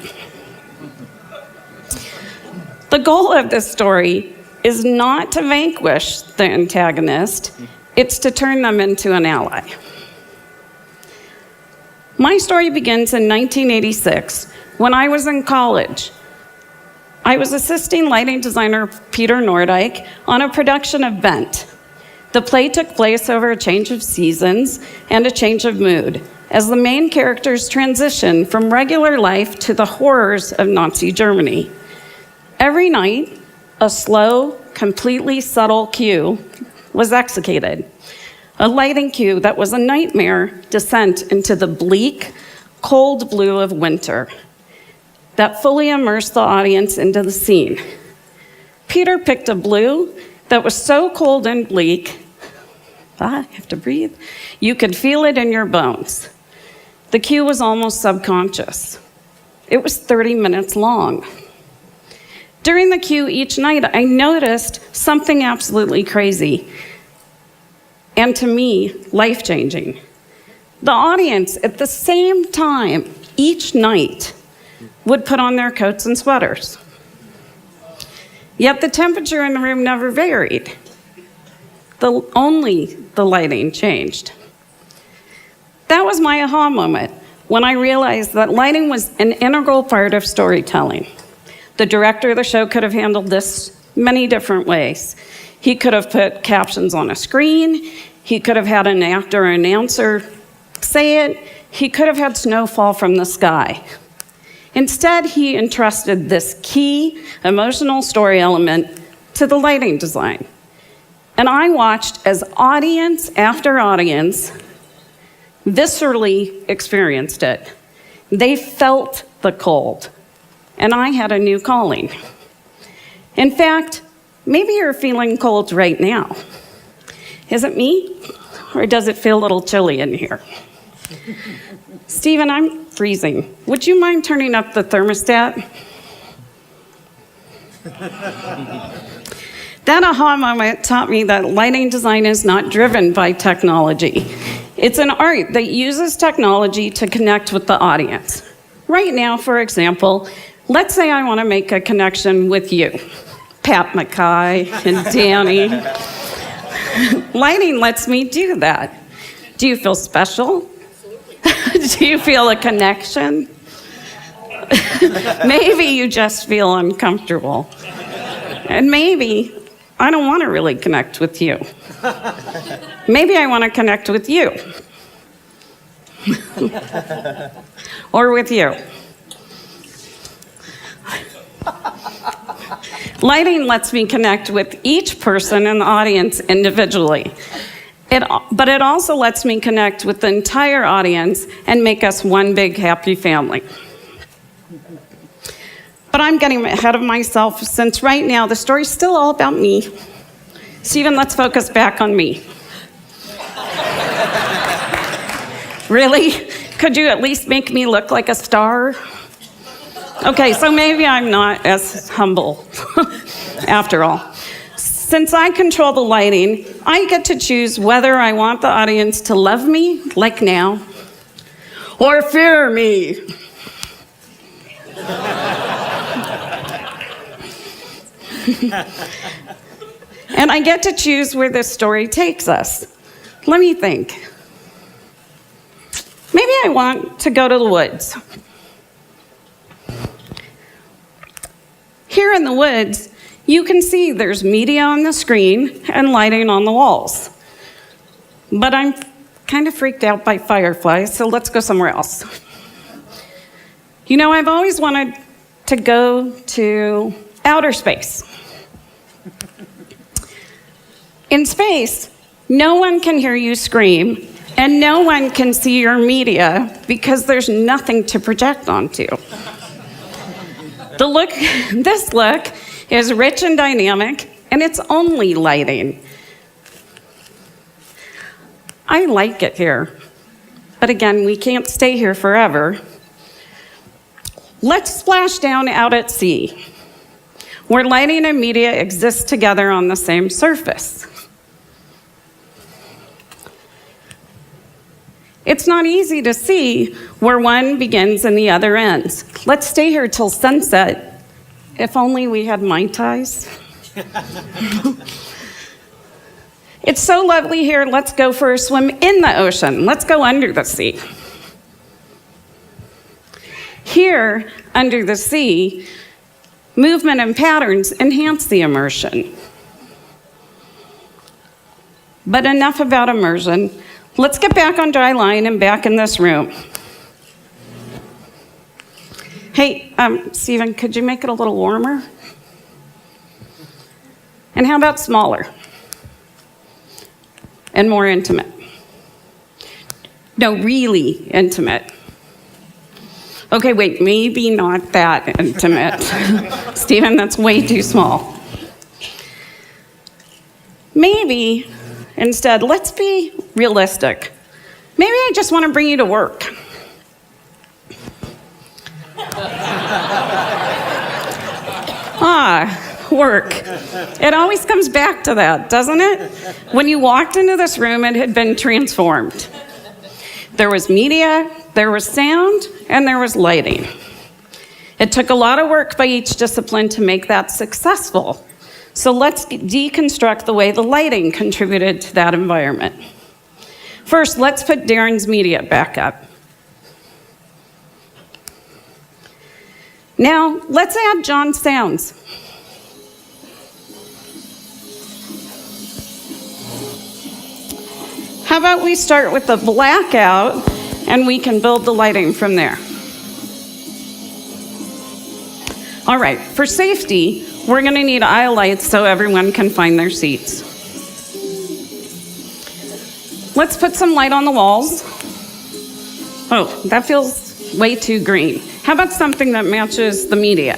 The goal of this story is not to vanquish the antagonist, it's to turn them into an ally. My story begins in 1986 when I was in college. I was assisting lighting designer Peter Nordyke on a production of Bent. The play took place over a change of seasons and a change of mood, as the main characters transition from regular life to the horrors of Nazi Germany. Every night, a slow, completely subtle cue was executed. A lighting cue that was a nightmare descent into the bleak, cold blue of winter that fully immersed the audience into the scene. Peter picked a blue that was so cold and bleak, I have to breathe, you could feel it in your bones. The cue was almost subconscious. It was 30 minutes long. During the cue each night, I noticed something absolutely crazy, and to me, life-changing. The audience, at the same time, each night, would put on their coats and sweaters. Yet the temperature in the room never varied. Only the lighting changed. That was my aha moment when I realized that lighting was an integral part of storytelling. The director of the show could have handled this many different ways. He could have put captions on a screen. He could have had an actor or announcer say it. He could have had snow fall from the sky. Instead, he entrusted this key emotional story element to the lighting design. And I watched as audience after audience viscerally experienced it. They felt the cold, and I had a new calling. In fact, maybe you're feeling cold right now. Is it me, or does it feel a little chilly in here? Stephen, I'm freezing. Would you mind turning up the thermostat? That aha moment taught me that lighting design is not driven by technology. It's an art that uses technology to connect with the audience. Right now, for example, let's say I want to make a connection with you, Pat McKay and Danny. Lighting lets me do that. Do you feel special? Do you feel a connection? Maybe you just feel uncomfortable. And maybe I don't want to really connect with you. Maybe I want to connect with you. Or with you. Lighting lets me connect with each person in the audience individually. But it also lets me connect with the entire audience and make us one big happy family. But I'm getting ahead of myself since right now the story's still all about me. Stephen, let's focus back on me. Really? Could you at least make me look like a star? Okay, so maybe I'm not as humble after all. Since I control the lighting, I get to choose whether I want the audience to love me, like now, or fear me. And I get to choose where this story takes us. Let me think. Maybe I want to go to the woods. Here in the woods, you can see there's media on the screen and lighting on the walls. But I'm kind of freaked out by fireflies, so let's go somewhere else. You know, I've always wanted to go to outer space. In space, no one can hear you scream, and no one can see your media because there's nothing to project onto. This look is rich and dynamic, and it's only lighting. I like it here, but again, we can't stay here forever. Let's splash down out at sea, where lighting and media exist together on the same surface. It's not easy to see where one begins and the other ends. Let's stay here till sunset. If only we had Mai Tais. It's so lovely here. Let's go for a swim in the ocean. Let's go under the sea. Here, under the sea, movement and patterns enhance the immersion. But enough about immersion. Let's get back on dry line and back in this room. Hey, Stephen, could you make it a little warmer? And how about smaller? And more intimate? No, really intimate. Okay, wait, maybe not that intimate. Stephen, that's way too small. Maybe, instead, let's be realistic. Maybe I just want to bring you to work. Work. It always comes back to that, doesn't it? When you walked into this room, it had been transformed. There was media, there was sound, and there was lighting. It took a lot of work by each discipline to make that successful. So let's deconstruct the way the lighting contributed to that environment. First, let's put Daren's media back up. Now, let's add John's sounds. How about we start with the blackout and we can build the lighting from there. All right, for safety, we're gonna need aisle lights so everyone can find their seats. Let's put some light on the walls. Oh, that feels way too green. How about something that matches the media?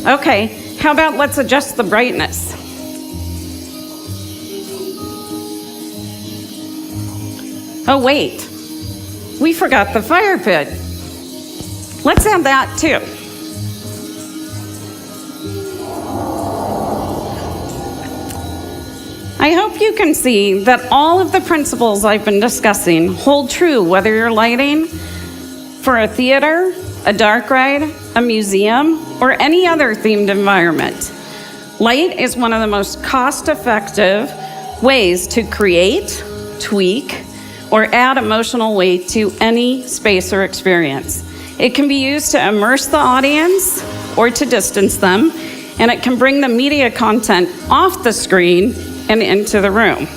Okay, how about let's adjust the brightness? Oh wait, we forgot the fire pit. Let's add that too. I hope you can see that all of the principles I've been discussing hold true whether you're lighting for a theater, a dark ride, a museum, or any other themed environment. Light is one of the most cost-effective ways to create, tweak, or add emotional weight to any space or experience. It can be used to immerse the audience or to distance them, and it can bring the media content off the screen and into the room.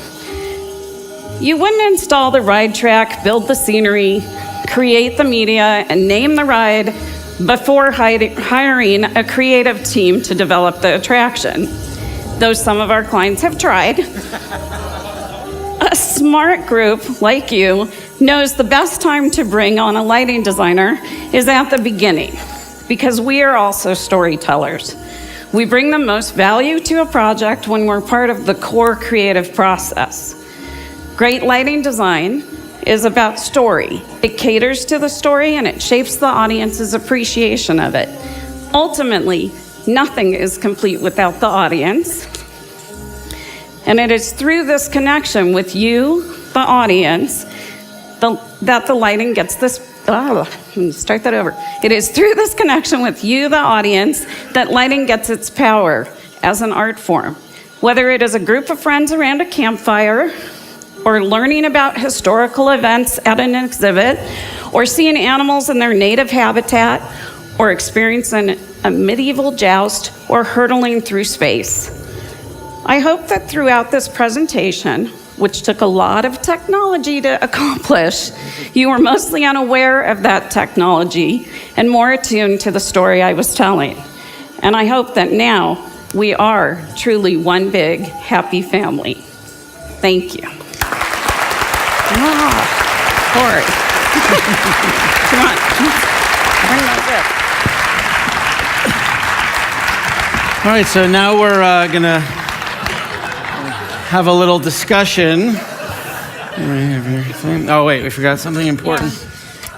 You wouldn't install the ride track, build the scenery, create the media, and name the ride before hiring a creative team to develop the attraction, though some of our clients have tried. A smart group like you knows the best time to bring on a lighting designer is at the beginning, because we are also storytellers. We bring the most value to a project when we're part of the core creative process. Great lighting design is about story. It caters to the story and it shapes the audience's appreciation of it. Ultimately, nothing is complete without the audience. And it is through this connection with you, the audience, that the lighting gets this. Start that over. It is through this connection with you, the audience, that lighting gets its power as an art form. Whether it is a group of friends around a campfire, or learning about historical events at an exhibit, or seeing animals in their native habitat, or experiencing a medieval joust, or hurtling through space. I hope that throughout this presentation, which took a lot of technology to accomplish, you were mostly unaware of that technology and more attuned to the story I was telling. And I hope that now we are truly one big, happy family. Thank you. Corey. Come on. Bring those up. All right, so now we're gonna have a little discussion. Oh wait, we forgot something important.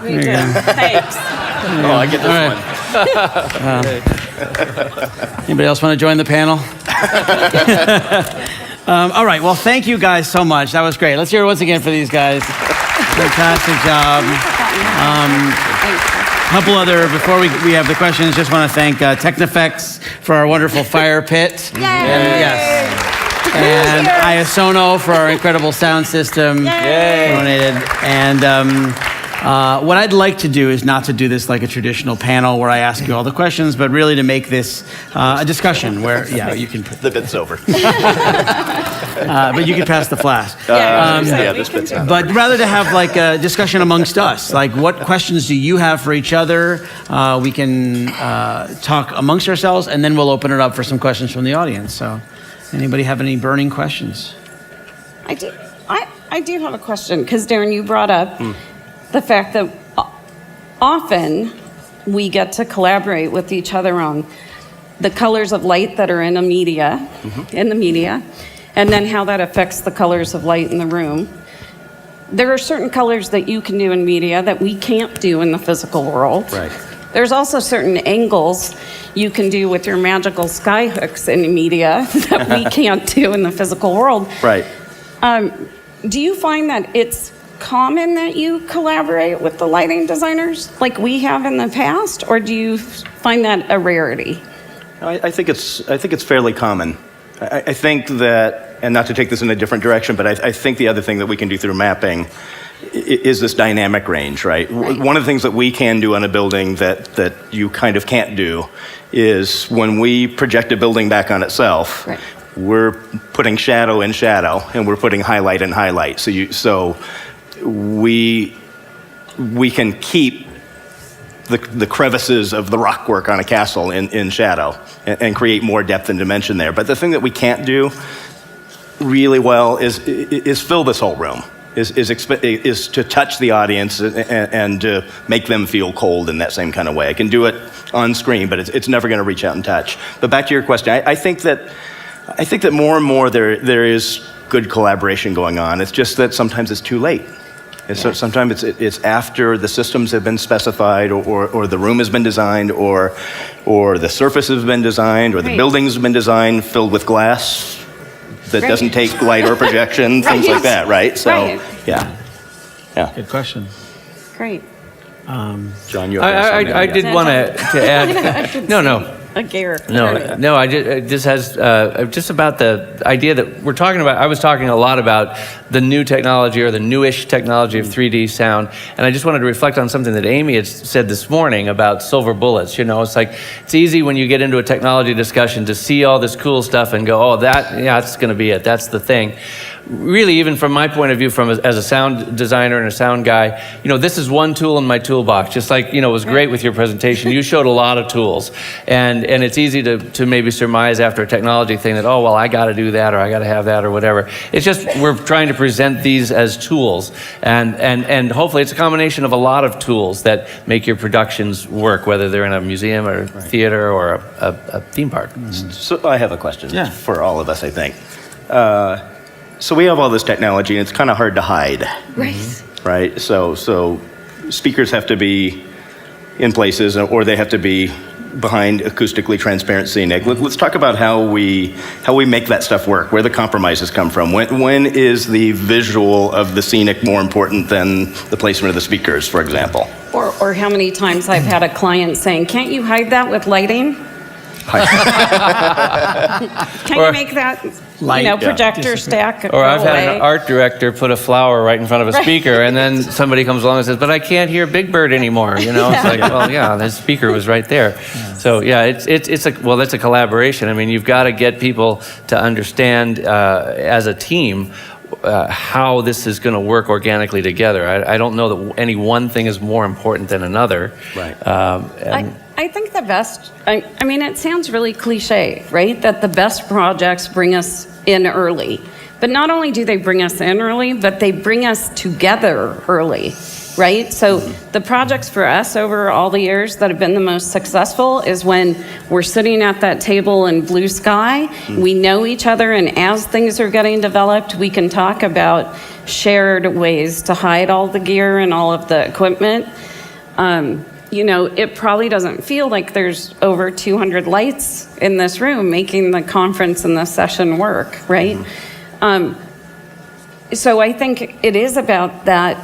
Yeah, we do. Thanks. Oh, I get this one. Anybody else want to join the panel? All right, well, thank you guys so much. That was great. Let's hear it once again for these guys. Fantastic job. A couple other, before we have the questions, just want to thank Technifex for our wonderful fire pit. Yay! And Iasono for our incredible sound system. Donated. And what I'd like to do is not to do this like a traditional panel where I ask you all the questions, but really to make this a discussion where, you can... The bit's over. but you can pass the flask. This bit's out. But rather to have like a discussion amongst us, like what questions do you have for each other? We can talk amongst ourselves, and then we'll open it up for some questions from the audience. So anybody have any burning questions? I do have a question, because Daren, you brought up the fact that often we get to collaborate with each other on the colors of light that are in the media, and then how that affects the colors of light in the room. There are certain colors that you can do in media that we can't do in the physical world. Right. There's also certain angles you can do with your magical sky hooks in media that we can't do in the physical world. Right. Do you find that it's common that you collaborate with the lighting designers like we have in the past, or do you find that a rarity? I think it's fairly common. I think that, and not to take this in a different direction, but I think the other thing that we can do through mapping is this dynamic range, right? One of the things that we can do on a building that you kind of can't do is when we project a building back on itself, we're putting shadow in shadow, and we're putting highlight in highlight. So we can keep the crevices of the rockwork on a castle in shadow and create more depth and dimension there. But the thing that we can't do really well is fill this whole room, is to touch the audience and to make them feel cold in that same kind of way. I can do it on screen, but it's never going to reach out and touch. But back to your question, I think that more and more there is good collaboration going on. It's just that sometimes it's too late. So sometimes it's after the systems have been specified, or the room has been designed, or the surface has been designed, or the building's been designed filled with glass that doesn't take light or projection, things like that, right? So, yeah. Good question. Great. John, you I did want to add. No. A gear. No. This has just about the idea that we're talking about. I was talking a lot about the new technology, or the newish technology of 3D sound, and I just wanted to reflect on something that Amy had said this morning about silver bullets. It's like it's easy when you get into a technology discussion to see all this cool stuff and go, "Oh, that's going to be it. That's the thing." Really, even from my point of view, as a sound designer and a sound guy, this is one tool in my toolbox. Just like, it was great with your presentation. You showed a lot of tools. And it's easy to maybe surmise after a technology thing that, oh, well, I got to do that, or I got to have that, or whatever. It's just we're trying to present these as tools. And hopefully it's a combination of a lot of tools that make your productions work, whether they're in a museum or a theater or a theme park. So I have a question for all of us, I think. So we have all this technology, and it's kind of hard to hide. Right? So speakers have to be in places, or they have to be behind acoustically transparent scenic. Let's talk about how we make that stuff work, where the compromises come from. When is the visual of the scenic more important than the placement of the speakers, for example? Or how many times I've had a client saying, "Can't you hide that with lighting? Can you make that projector stack Or I've away? had an art director put a flower right in front of a speaker, and then somebody comes along and says, "But I can't hear Big Bird anymore." It's like, well, yeah, the speaker was right there. So that's a collaboration. I mean, you've got to get people to understand as a team how this is going to work organically together. I don't know that any one thing is more important than another. Right. I think the best, I mean, it sounds really cliche, right? That the best projects bring us in early. But not only do they bring us in early, but they bring us together early, right? So the projects for us over all the years that have been the most successful is when we're sitting at that table in blue sky, we know each other, and as things are getting developed, we can talk about shared ways to hide all the gear and all of the equipment. It probably doesn't feel like there's over 200 lights in this room making the conference and the session work, right? So I think it is about that.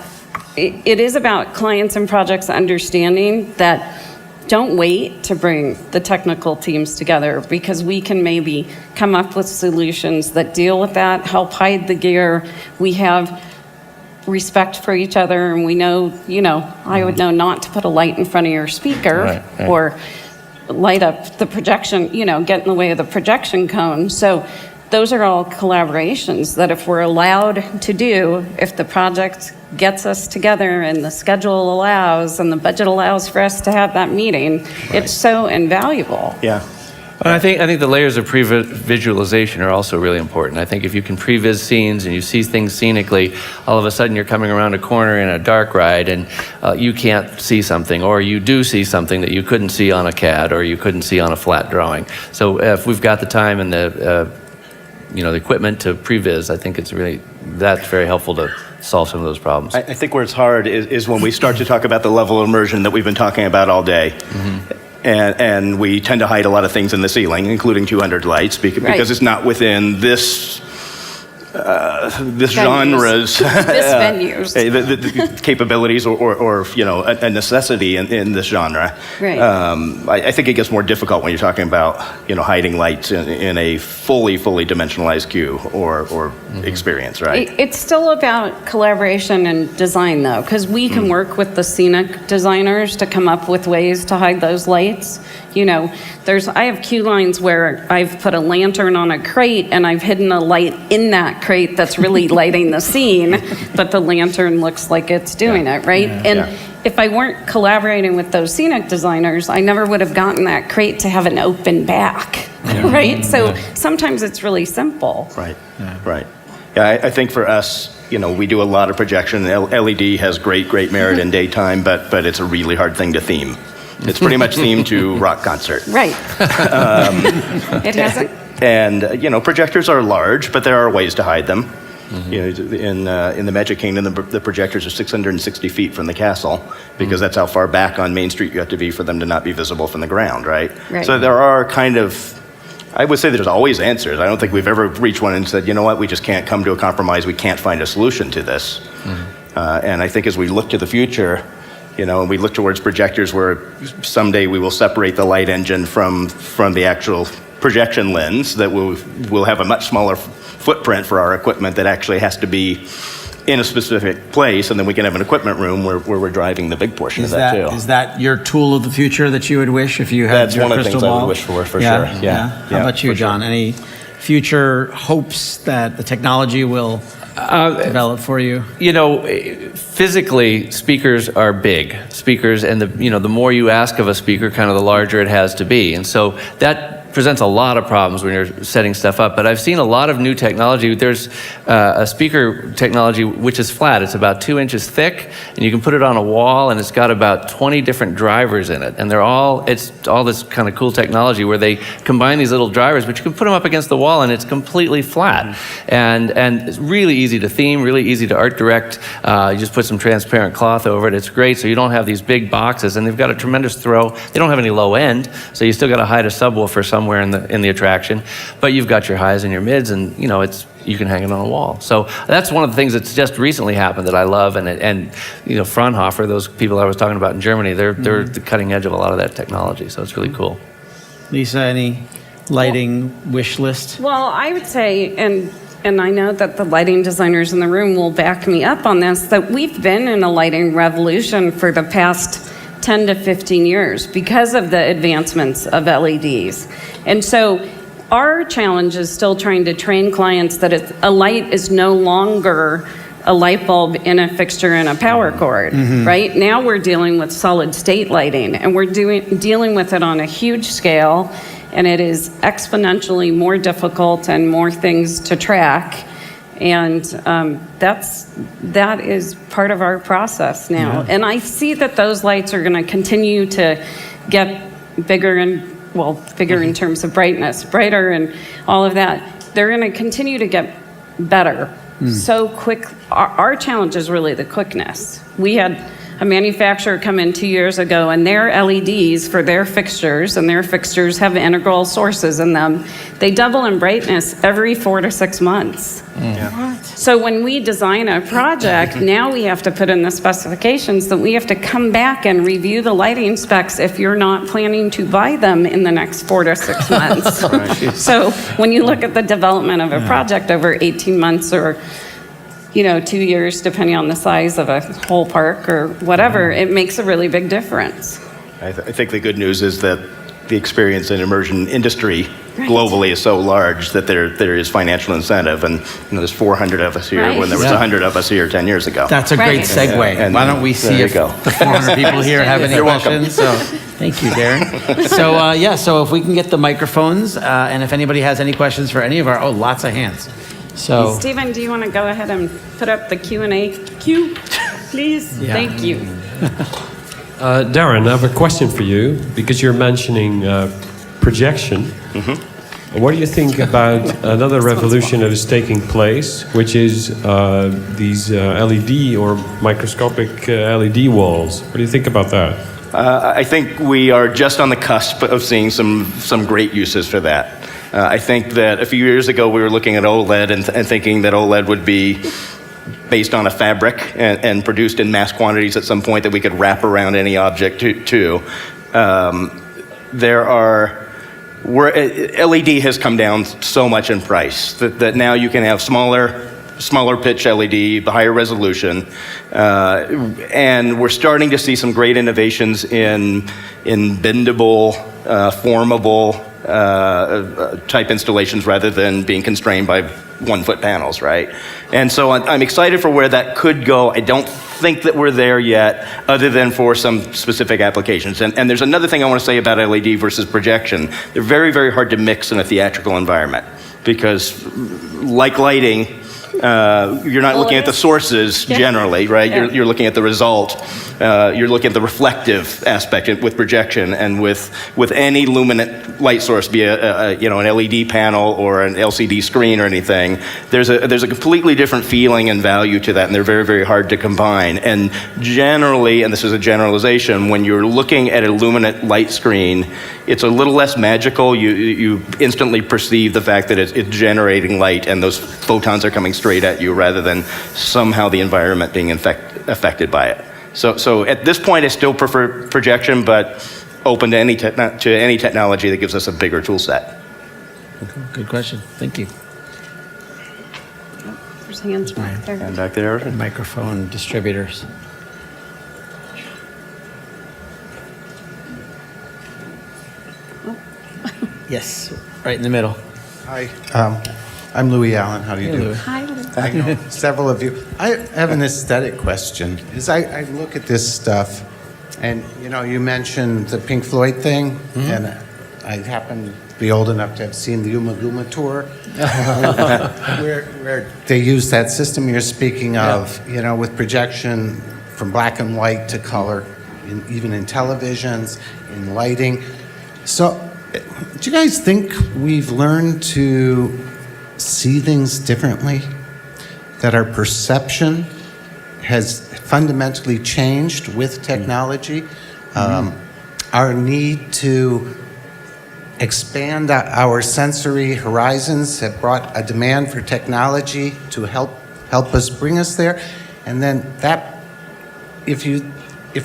It is about clients and projects understanding that don't wait to bring the technical teams together, because we can maybe come up with solutions that deal with that, help hide the gear. We have respect for each other, and we know, I would know not to put a light in front of your speaker or light up the projection, get in the way of the projection cone. So those are all collaborations that if we're allowed to do, if the project gets us together and the schedule allows and the budget allows for us to have that meeting, it's so invaluable. Yeah. And I think the layers of pre-visualization are also really important. I think if you can pre-vis scenes and you see things scenically, all of a sudden you're coming around a corner in a dark ride and you can't see something, or you do see something that you couldn't see on a CAD or you couldn't see on a flat drawing. So if we've got the time and the equipment to pre-vis, I think that's very helpful to solve some of those problems. I think where it's hard is when we start to talk about the level of immersion that we've been talking about all day. And we tend to hide a lot of things in the ceiling, including 200 lights, because it's not within this this genre's venues. the capabilities or a necessity in this genre. Right. I think it gets more difficult when you're talking about hiding lights in a fully dimensionalized cue or experience, right? It's still about collaboration and design, though, because we can work with the scenic designers to come up with ways to hide those lights. I have cue lines where I've put a lantern on a crate and I've hidden a light in that crate that's really lighting the scene, but the lantern looks like it's doing it, right? If I weren't collaborating with those scenic designers, I never would have gotten that crate to have an open back, right? So sometimes it's really simple. Right, right. Yeah, I think for us, we do a lot of projection. LED has great merit in daytime, but it's a really hard thing to theme. It's pretty much themed to rock concert. Right. It hasn't. And, projectors are large, but there are ways to hide them. In the Magic Kingdom, the projectors are 660 feet from the castle because that's how far back on Main Street you have to be for them to not be visible from the ground, right? So there are I would say there's always answers. I don't think we've ever reached one and said, you know what, we just can't come to a compromise. We can't find a solution to this. And I think as we look to the future, and we look towards projectors where someday we will separate the light engine from the actual projection lens, that we'll have a much smaller footprint for our equipment that actually has to be in a specific place, and then we can have an equipment room where we're driving the big portion of that too. Is that your tool of the future that you would wish if you had your crystal ball? That's one of the things I would wish for sure. Yeah. How about you, John? Sure. Any future hopes that the technology will develop for you? Physically, speakers are big. Speakers, and the more you ask of a speaker, kind of the larger it has to be. And so that presents a lot of problems when you're setting stuff up. But I've seen a lot of new technology. There's a speaker technology which is flat. It's about 2 inches thick, and you can put it on a wall, and it's got about 20 different drivers in it. And it's all this kind of cool technology where they combine these little drivers, but you can put them up against the wall, and it's completely flat. And it's really easy to theme, really easy to art direct. You just put some transparent cloth over it. It's great, so you don't have these big boxes, and they've got a tremendous throw. They don't have any low end, so you still got to hide a subwoofer somewhere in the attraction, but you've got your highs and your mids, and you can hang it on a wall. So that's one of the things that's just recently happened that I love, and Fraunhofer, those people I was talking about in Germany, they're the cutting edge of a lot of that technology. So it's really cool. Lisa, any lighting wish list? Well, I would say, and I know that the lighting designers in the room will back me up on this, that we've been in a lighting revolution for the past 10 to 15 years because of the advancements of LEDs. And so our challenge is still trying to train clients that a light is no longer a light bulb in a fixture and a power cord, right? Now we're dealing with solid state lighting, and we're dealing with it on a huge scale, and it is exponentially more difficult and more things to track. And that is part of our process now. Yeah. And I see that those lights are going to continue to get bigger bigger in terms of brightness, brighter and all of that. They're going to continue to get better so quick. Our challenge is really the quickness. We had a manufacturer come in 2 years ago, and their LEDs for their fixtures, and their fixtures have integral sources in them, they double in brightness every 4 to 6 months. So when we design a project, now we have to put in the specifications that we have to come back and review the lighting specs if you're not planning to buy them in the next 4 to 6 months. So when you look at the development of a project over 18 months or 2 years, depending on the size of a whole park or whatever, it makes a really big difference. I think the good news is that the experience in immersion industry globally is so large that there is financial incentive, and there's 400 of us here when there was 100 of us here 10 years ago. That's a great segue. And why don't we see if the 400 people here have any questions? So, thank you, Daren. So if we can get the microphones, and if anybody has any questions for any of our, lots of hands. So, hey, Stephen, do you want to go ahead and put up the Q&A queue, please? Yeah. Thank you. Daren, I have a question for you, because you're mentioning projection. What do you think about another revolution that is taking place, which is these LED or microscopic LED walls? What do you think about that? I think we are just on the cusp of seeing some great uses for that. I think that a few years ago we were looking at OLED and thinking that OLED would be based on a fabric and produced in mass quantities at some point that we could wrap around any object to. LED has come down so much in price that now you can have smaller pitch LED, higher resolution, and we're starting to see some great innovations in bendable, formable type installations rather than being constrained by 1-foot panels, right? And so I'm excited for where that could go. I don't think that we're there yet, other than for some specific applications. And there's another thing I want to say about LED versus projection. They're very, very hard to mix in a theatrical environment because, like lighting, you're not looking at the sources generally, right? Yeah. You're looking at the result. You're looking at the reflective aspect with projection, and with any luminant light source, be an LED panel or an LCD screen or anything. There's a completely different feeling and value to that, and they're very, very hard to combine. And generally, and this is a generalization, when you're looking at a luminant light screen, it's a little less magical. You instantly perceive the fact that it's generating light, and those photons are coming straight at you rather than somehow the environment being affected by it. So at this point, I still prefer projection, but open to any technology that gives us a bigger tool set. Good question. Thank you. There's hands back there. And back there. Microphone distributors. Yes, right in the middle. Hi, I'm Louis Allen. How do you do? Hi. I know several of you. I have an aesthetic question. I look at this stuff, and you mentioned the Pink Floyd thing, and I happen to be old enough to have seen the Uma Guma tour, where they use that system you're speaking of, with projection from black and white to color, even in televisions, in lighting. So, do you guys think we've learned to see things differently? That our perception has fundamentally changed with technology? Our need to expand our sensory horizons have brought a demand for technology to help us bring us there. And then that, if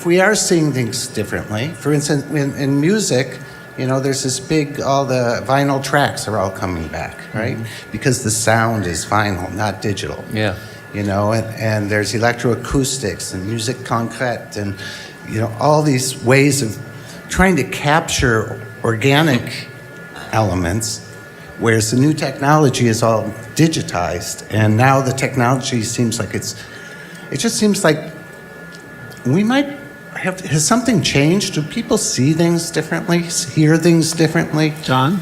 we are seeing things differently, for instance, in music, there's this all the vinyl tracks are all coming back, right? Because the sound is vinyl, not digital. Yeah. And there's electroacoustics and musique concrète and, all these ways of trying to capture organic elements, whereas the new technology is all digitized. And now the technology seems like it just seems like we might has something changed? Do people see things differently, hear things differently? John?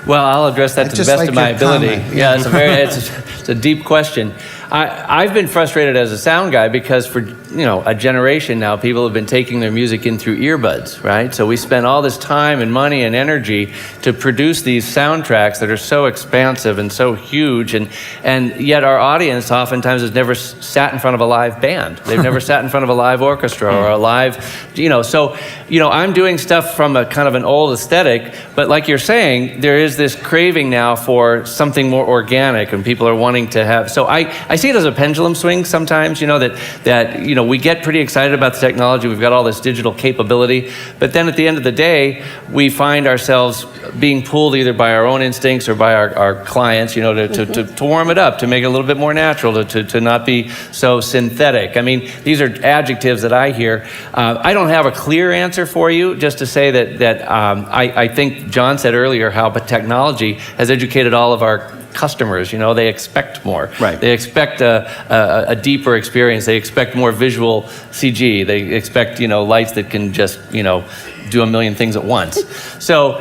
Well, I'll address that to the best of my ability. Yeah, it's a deep question. I've been frustrated as a sound guy because for a generation now, people have been taking their music in through earbuds, right? So we spend all this time and money and energy to produce these soundtracks that are so expansive and so huge, and yet our audience oftentimes has never sat in front of a live band. They've never sat in front of a live orchestra or a live, So I'm doing stuff from a kind of an old aesthetic, but like you're saying, there is this craving now for something more organic, and people are wanting to have. So I see it as a pendulum swing sometimes. That we get pretty excited about the technology. We've got all this digital capability, but then at the end of the day, we find ourselves being pulled either by our own instincts or by our clients. To warm it up, to make it a little bit more natural, to not be so synthetic. I mean, these are adjectives that I hear. I don't have a clear answer for you. Just to say that I think John said earlier how technology has educated all of our customers. They expect more. Right. They expect a deeper experience. They expect more visual CG. They expect lights that can just do a million things at once. So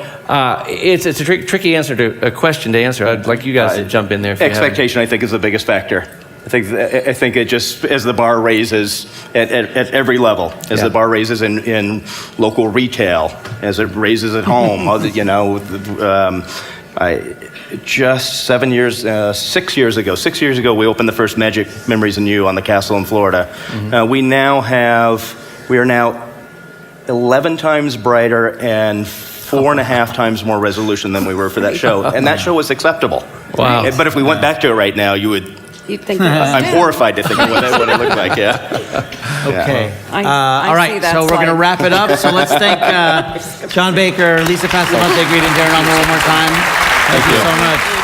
it's a tricky answer to a question to answer. I'd like you guys to jump in there. Expectation, I think, is the biggest factor. I think it just, as the bar raises at every level, as the bar raises in local retail, as it raises at home, just 6 years ago, we opened the first Magic Memories in You on the castle in Florida. We are now 11 times brighter and 4.5 times more resolution than we were for that show. And that show was acceptable. Wow. But if we went back to it right now, you would... You'd think it was I'm dead. horrified to think of what it looked like, yeah. Okay. I All see right, that so we're going to slide. wrap it up. So let's thank John Baker, Lisa Passamonte, Greeting Daren Ulmer one more time. Thank you so much.